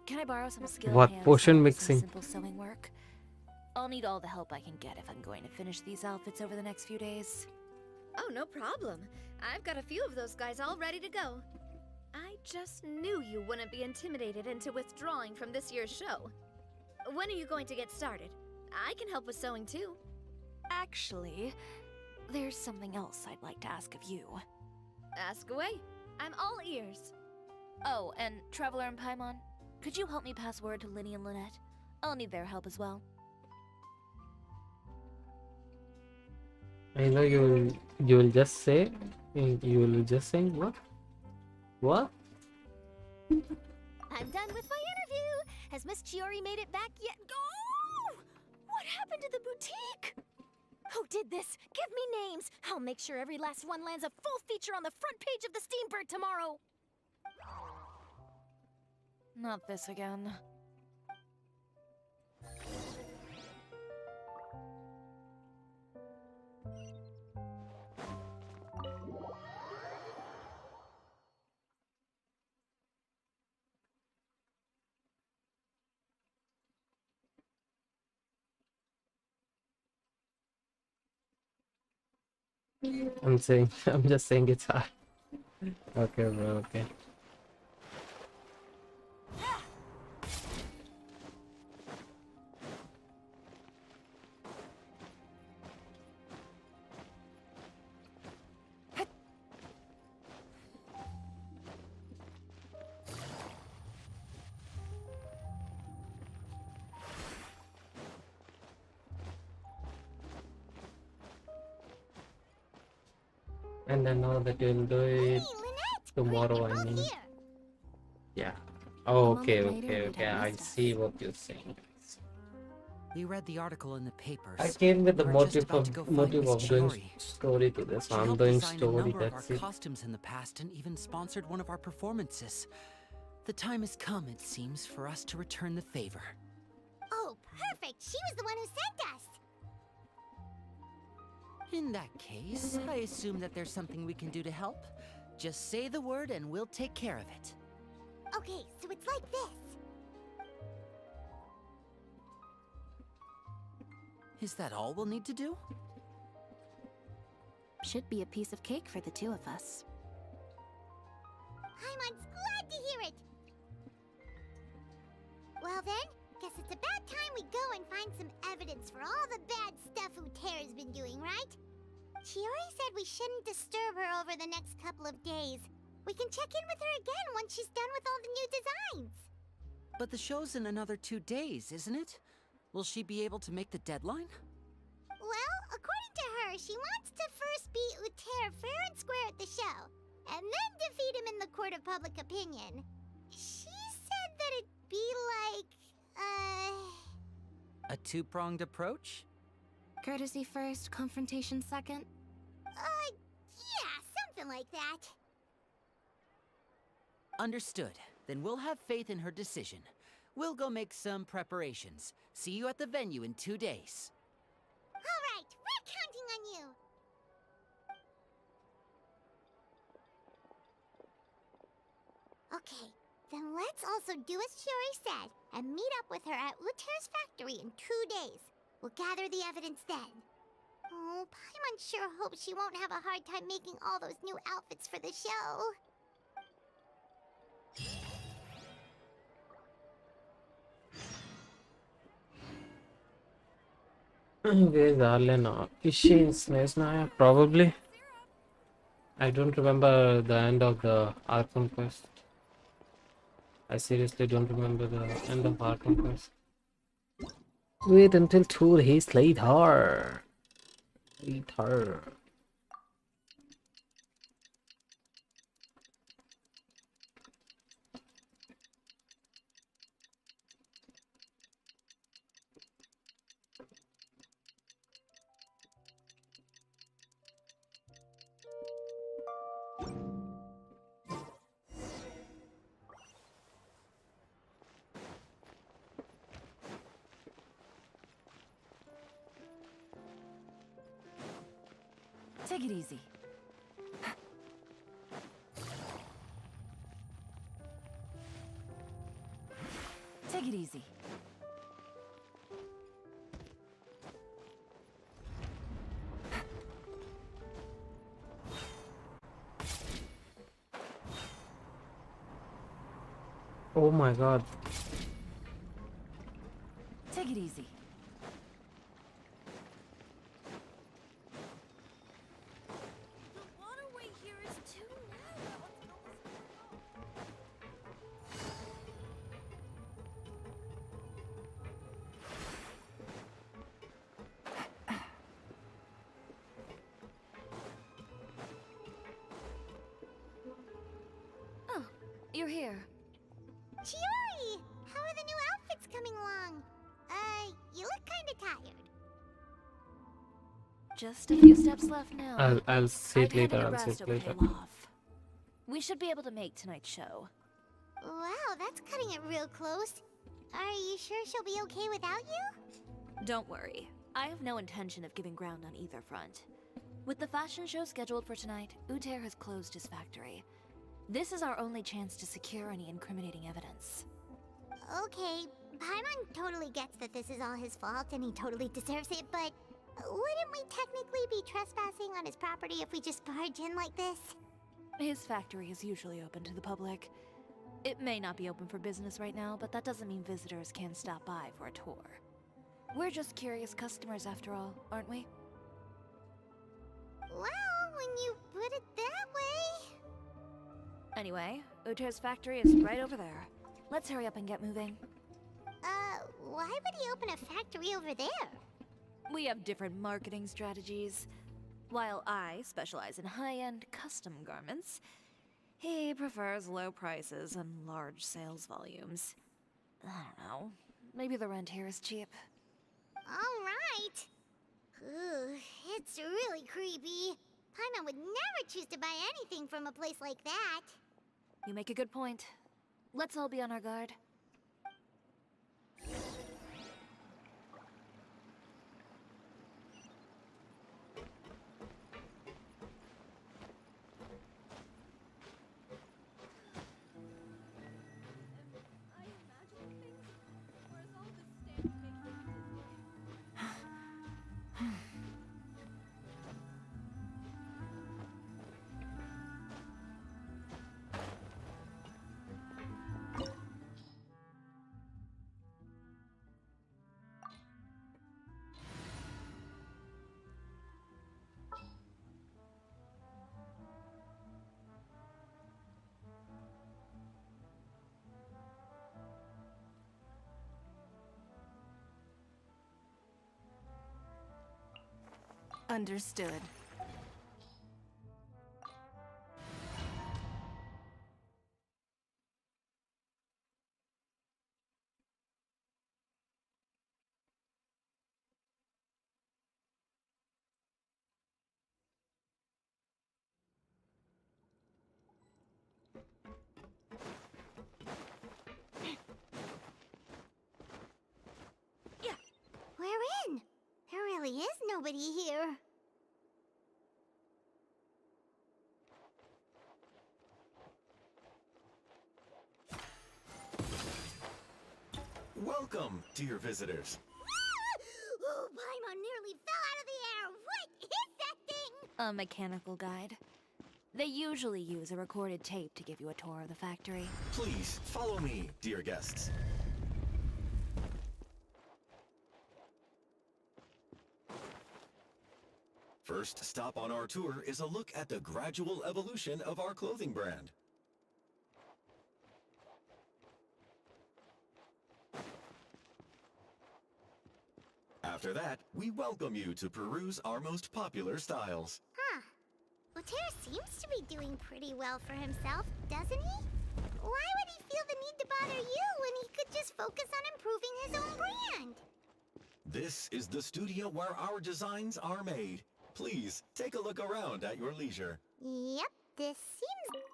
can I borrow some skilled what hands potion help with mixing. some simple sewing work? I'll need all the help I can get if I'm going to finish these outfits over the next few days. Oh, no problem. I've got a few of those guys all ready to go. I just knew you wouldn't be intimidated into withdrawing from this year's show. When are you going to get started? I can help with sewing too. Actually, there's something else I'd like to ask of you. Ask away. I'm all ears. Oh, and Traveler and Paimon, could you help me pass word to Linny and Lynette? I'll need their help as well. I know you will just say what? What? I'm done with my interview. Has Miss Chiori made it back yet? Oh! What happened to the boutique? Who did this? Give me names. I'll make sure every last one lands a full feature on the front page of the Steambird tomorrow. Not this again. I'm just saying it's hard. Okay, bro, okay. And I know that you'll do it tomorrow, I mean. Yeah. Oh, okay, okay. I see what you're saying. We read the article in the papers. I came with the We're just motive about to go of find Miss doing Chiori. story to this. She I'm helped doing design a story, number of that's our it. costumes in the past and even sponsored one of our performances. The time has come, it seems, for us to return the favor. Oh, perfect. She was the one who sent us. In that case, I assume that there's something we can do to help. Just say the word and we'll take care of it. Okay, so it's like this. Is that all we'll need to do? Should be a piece of cake for the two of us. Paimon's glad to hear it. Well then, guess it's about time we go and find some evidence for all the bad stuff Utera's been doing, right? Chiori said we shouldn't disturb her over the next couple of days. We can check in with her again once she's done with all the new designs. But the show's in another 2 days, isn't it? Will she be able to make the deadline? Well, according to her, she wants to first beat Uther fair and square at the show, and then defeat him in the public opinion. She said that it'd be like, A two-pronged approach? Courtesy first, confrontation second? Yeah, something like that. Understood. Then we'll have faith in her decision. We'll go make some preparations. See you at the venue in 2 days. All right, we're counting on you. Okay, then let's also do as Chiori said and meet up with her at Uter's factory in 2 days. We'll gather the evidence then. Oh, Paimon sure hopes she won't have a hard time making all those new outfits for the show. Where's Arlena? Is she in Snezhnaya? Probably. I don't remember the end of the Arkham quest. I seriously don't remember the end of Arkham quest. Wait until 2 days later. Later. Take it easy. Take it easy. Oh my god. Take it easy. Oh, you're here. Chiori! How are the new outfits coming along? You look kinda tired. Just a few steps left now. I'll see it I'd later. had a I'll see rest it over later. Off. We should be able to make tonight's show. Wow, that's cutting it real close. Are you sure she'll be okay without you? Don't worry. I have no intention of giving ground on either front. With the fashion show scheduled for tonight, Uter has closed his factory. This is our only chance to secure any incriminating evidence. Okay, Paimon totally gets that this is all his fault and he totally deserves it, but wouldn't we technically be trespassing on his property if we just barge in like this? His factory is usually open to the public. It may not be open for business right now, but that doesn't mean visitors can't stop by for a tour. We're just curious customers after all, aren't we? Well, when you put it that way... Anyway, Uter's factory is right over there. Let's hurry up and get moving. Why would he open a factory over there? We have different marketing strategies. While I specialize in high-end custom garments, he prefers low prices and large sales volumes. I don't know. Maybe the rent here is cheap. Alright. Ooh, it's really creepy. Paimon would never choose to buy anything from a place like that. You make a good point. Let's all be on our guard. Understood. really is nobody here. Welcome, dear visitors. Oh, Paimon nearly fell out of the air. What is that thing? A mechanical guide. They usually use a recorded tape to give you a tour of the factory. Please follow me, dear guests. First stop on our tour is a look at the gradual evolution of our clothing brand. After that, we welcome you to peruse our most popular styles. Huh. Uter seems to be doing pretty well for himself, doesn't he? Why would he feel the need to bother you when he could just focus on improving his own brand? This is the studio where our designs are made. Please, take a look around at your leisure. Yep, this seems...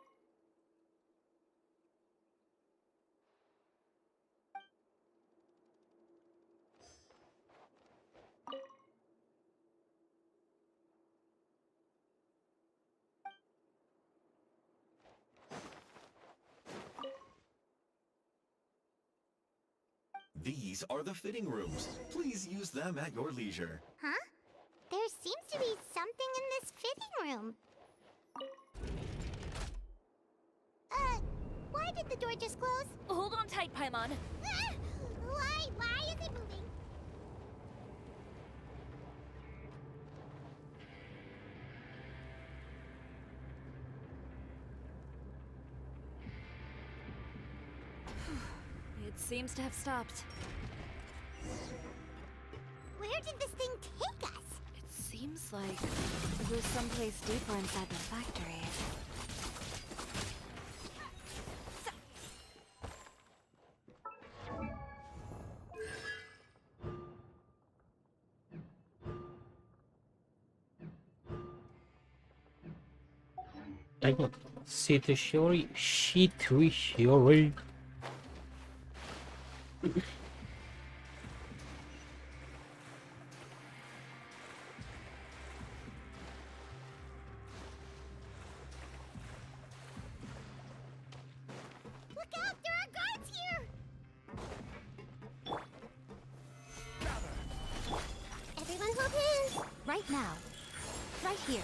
These are the fitting rooms. Please use them at your leisure. Huh? There seems to be something in this fitting room. Why did the door just close? Hold on tight, Paimon. Ah! Why is it moving? It seems to have stopped. Where did this thing take us? It seems like we're someplace deeper inside the factory. Chiori, Chiori. Look out, there are guards here! Everyone hold hands! Right now. Right here.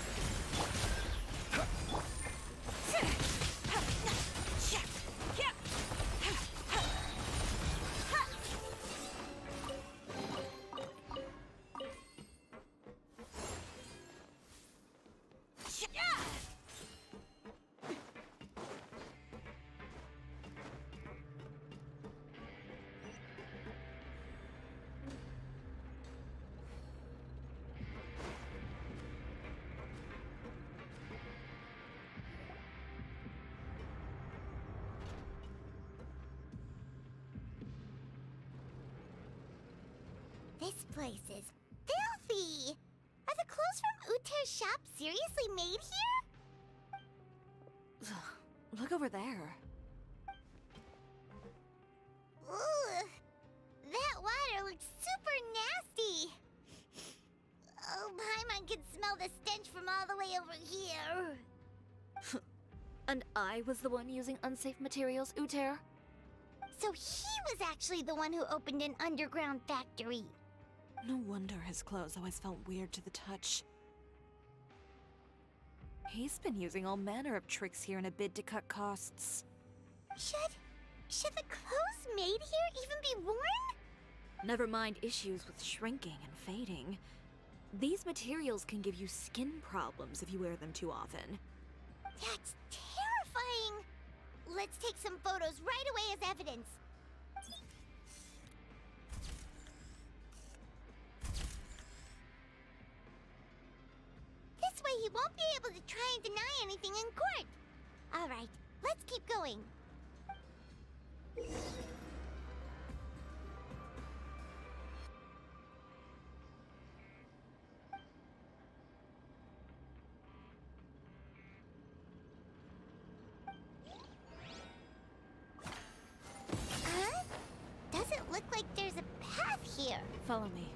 This place is filthy! Are the clothes from Uter's shop seriously made here? Look over there. Ugh! That water looks super nasty! Oh, Paimon can smell the stench from all the way over here! And I was the one using unsafe materials, Uter? So he was actually the one who opened an underground factory. No wonder his clothes always felt weird to the touch. He's been using all manner of tricks here in a bid to cut costs. Should the clothes made here even be worn? Never mind issues with shrinking and fading. These materials can give you skin problems if you wear them too often. That's terrifying! Let's take some photos right away as evidence. This way he won't be able to try and deny anything in court. All right, let's keep going. Doesn't look like there's a path here. Follow me.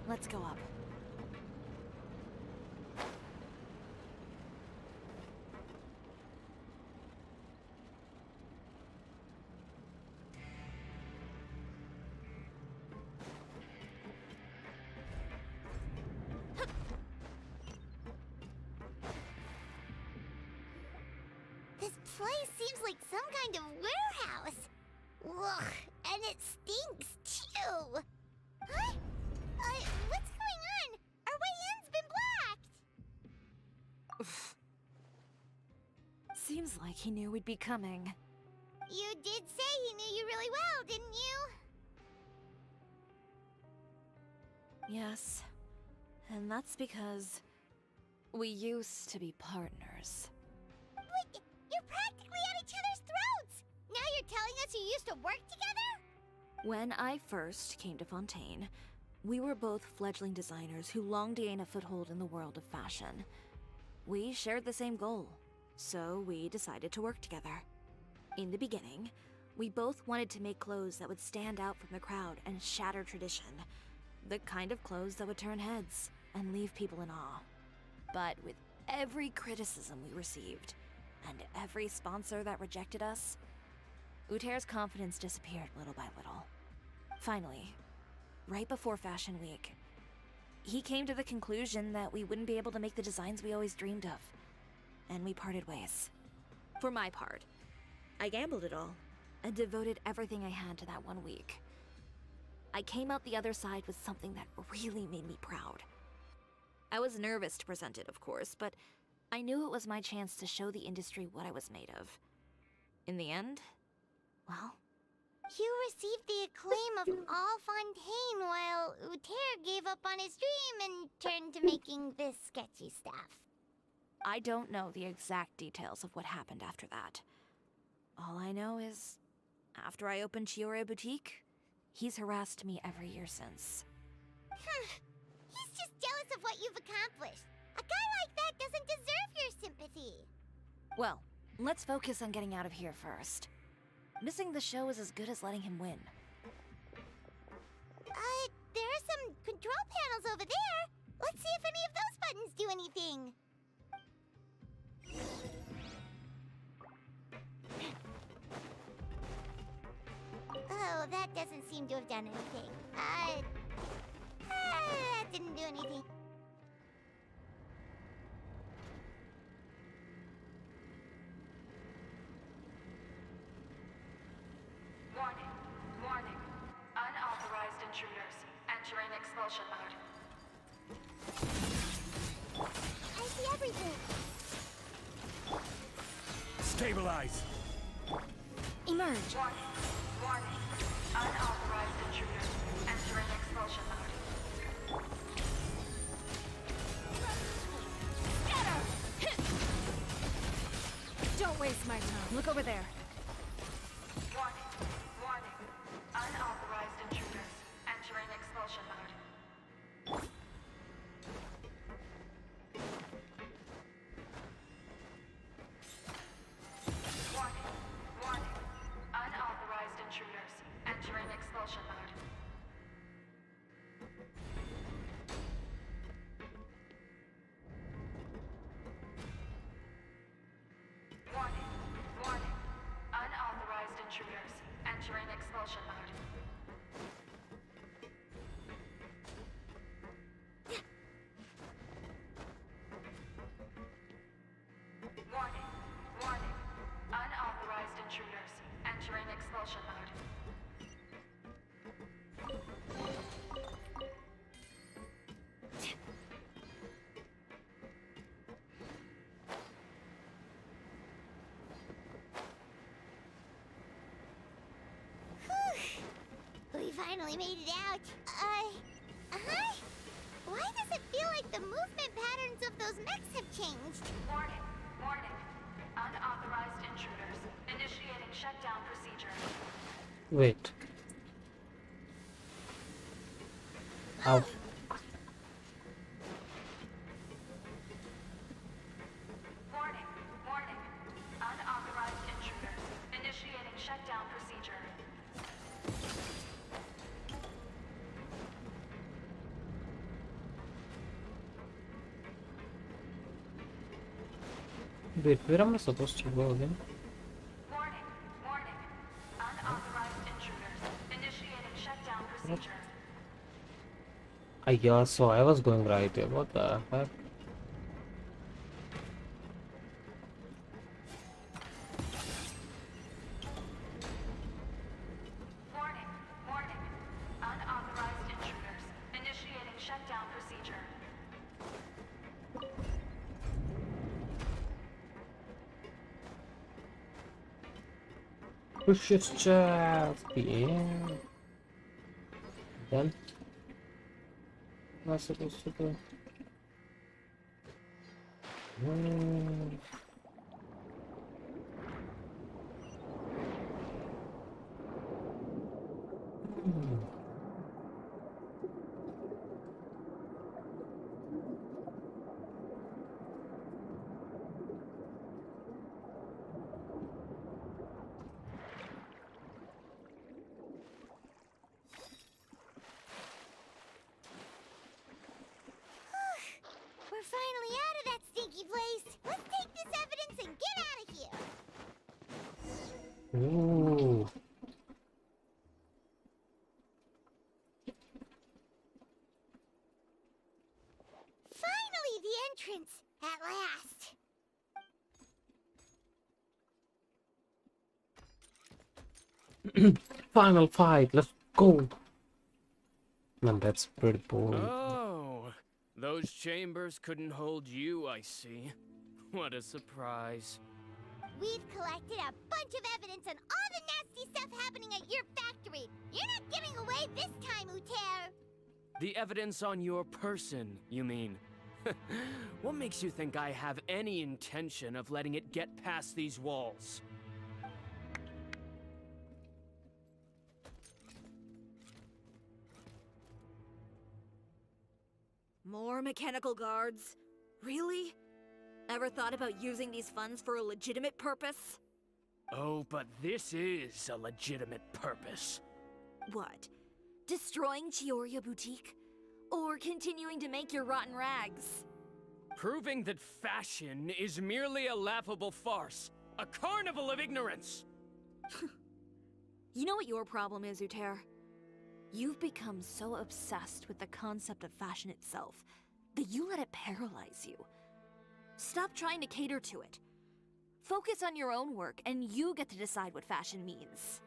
Let's go up. place seems like some kind of warehouse. Ugh, and it stinks too. Huh? What's going on? Our way in's been blocked. Seems like he knew we'd be coming. You did say he knew you really well, didn't you? Yes. And that's because we used to be partners. Wait, you're practically at each other's throats! Now you're telling us you used to work together? When I first came to Fontaine, we were both fledgling designers who longed to gain a foothold in the world of fashion. We shared the same goal, so we decided to work together. In the beginning, we both wanted to make clothes that would stand out from the crowd and shatter tradition. The kind of clothes that would turn heads and leave people in awe. But with every criticism we received, and every sponsor that rejected us, Uter's confidence disappeared little by little. Finally, right before Fashion Week, he came to the conclusion that we wouldn't be able to make the designs we always dreamed of, and we parted ways. For my part, I gambled it all, and devoted everything I had to that 1 week. I came out the other side with something that really made me proud. I was nervous to present it, of course, but I knew it was my chance to show the industry what I was made of. In the end, well... You received the acclaim of all Fontaine while Uter gave up on his dream and turned to making this sketchy stuff. I don't know the exact details of what happened after that. All I know is, after I opened Chiori Boutique, he's harassed me every year since. He's just jealous of what you've accomplished. A guy like that doesn't deserve your sympathy. Well, let's focus on getting out of here first. Missing the show is as good as letting him win. There are some control panels over there. Let's see if any of those buttons do anything. Oh, that doesn't seem to have done anything. That didn't do anything. Warning, warning. Unauthorized intruders entering expulsion mode. I see everything. Stabilize! Emerge! Warning, warning. Unauthorized intruders entering expulsion mode. Get her! Don't waste my time. Look over there. Warning, warning. Unauthorized intruders entering expulsion mode. Warning, warning. Unauthorized intruders entering expulsion mode. Warning, warning. Unauthorized intruders entering expulsion mode. Warning, warning. Unauthorized intruders entering expulsion mode. We finally made it out. Why does it feel like the movement patterns of those mechs have changed? Warning, warning. Unauthorized intruders initiating shutdown procedure. Wait. Ow. Warning, warning. Unauthorized intruders initiating shutdown procedure. Wait, where am I supposed to go again? Warning, warning. Unauthorized intruders initiating shutdown procedure. Yeah, so I was going right here. What the heck? Precious chest. Yeah. Then what's supposed to do? We're finally out of that stinky place. Let's take this evidence and get out of here. Ooh. Finally, the entrance. At last. Final fight. Let's go. Man, that's pretty boring. Oh, those chambers couldn't hold you, I see. What a surprise. We've collected a bunch of evidence on all the nasty stuff happening at your factory. You're not getting away this time, Uter. The evidence on your person, you mean? What makes you think I have any intention of letting it get past these walls? More mechanical guards? Really? Ever thought about using these funds for a legitimate purpose? Oh, but this is a legitimate purpose. What? Destroying Chiori Boutique? Or continuing to make your rotten rags? Proving that fashion is merely a laughable farce. A carnival of ignorance! You know what your problem is, Uter? You've become so obsessed with the concept of fashion itself that you let it paralyze you. Stop trying to cater to it. Focus on your own work, and you get to decide what fashion means.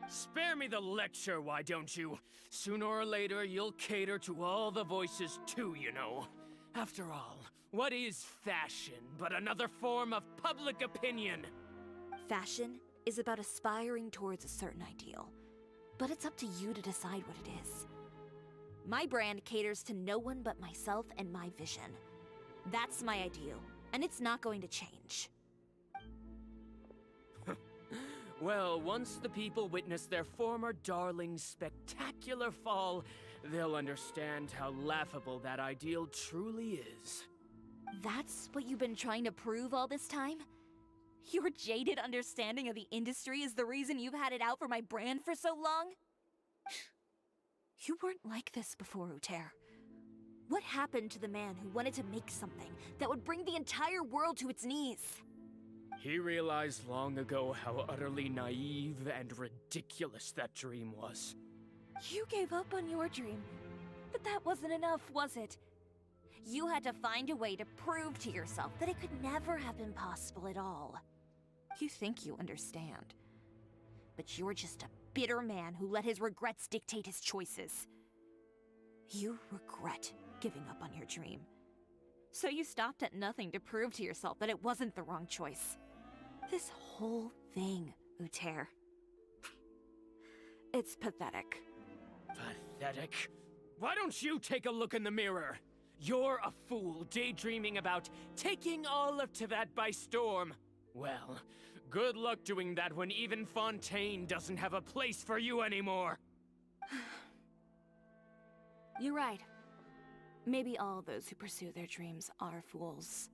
Spare me the lecture, why don't you? Sooner or later, you'll cater to all the voices too, you know. After all, what is fashion but another form of public opinion? Fashion is about aspiring towards a certain ideal, but it's up to you to decide what it is. My brand caters to no one but myself and my vision. That's my ideal, and it's not going to change. Well, once the people witness their former darling's spectacular fall, they'll understand how laughable that ideal truly is. That's what you've been trying to prove all this time? Your jaded understanding of the industry is the reason you've had it out for my brand for so long? You weren't like this before, Uter. What happened to the man who wanted to make something that would bring the entire world to its knees? He realized long ago how utterly naive and ridiculous that dream was. You gave up on your dream, but that wasn't enough, was it? You had to find a way to prove to yourself that it could never have been possible at all. You think you understand, but you're just a bitter man who let his regrets dictate his choices. You regret giving up on your dream. So you stopped at nothing to prove to yourself that it wasn't the wrong choice. This whole thing, Uter. It's pathetic. Pathetic? Why don't you take a look in the mirror? You're a fool daydreaming about taking all of Tibet by storm. Well, good luck doing that when even Fontaine doesn't have a place for you anymore. You're right. Maybe all those who pursue their dreams are fools.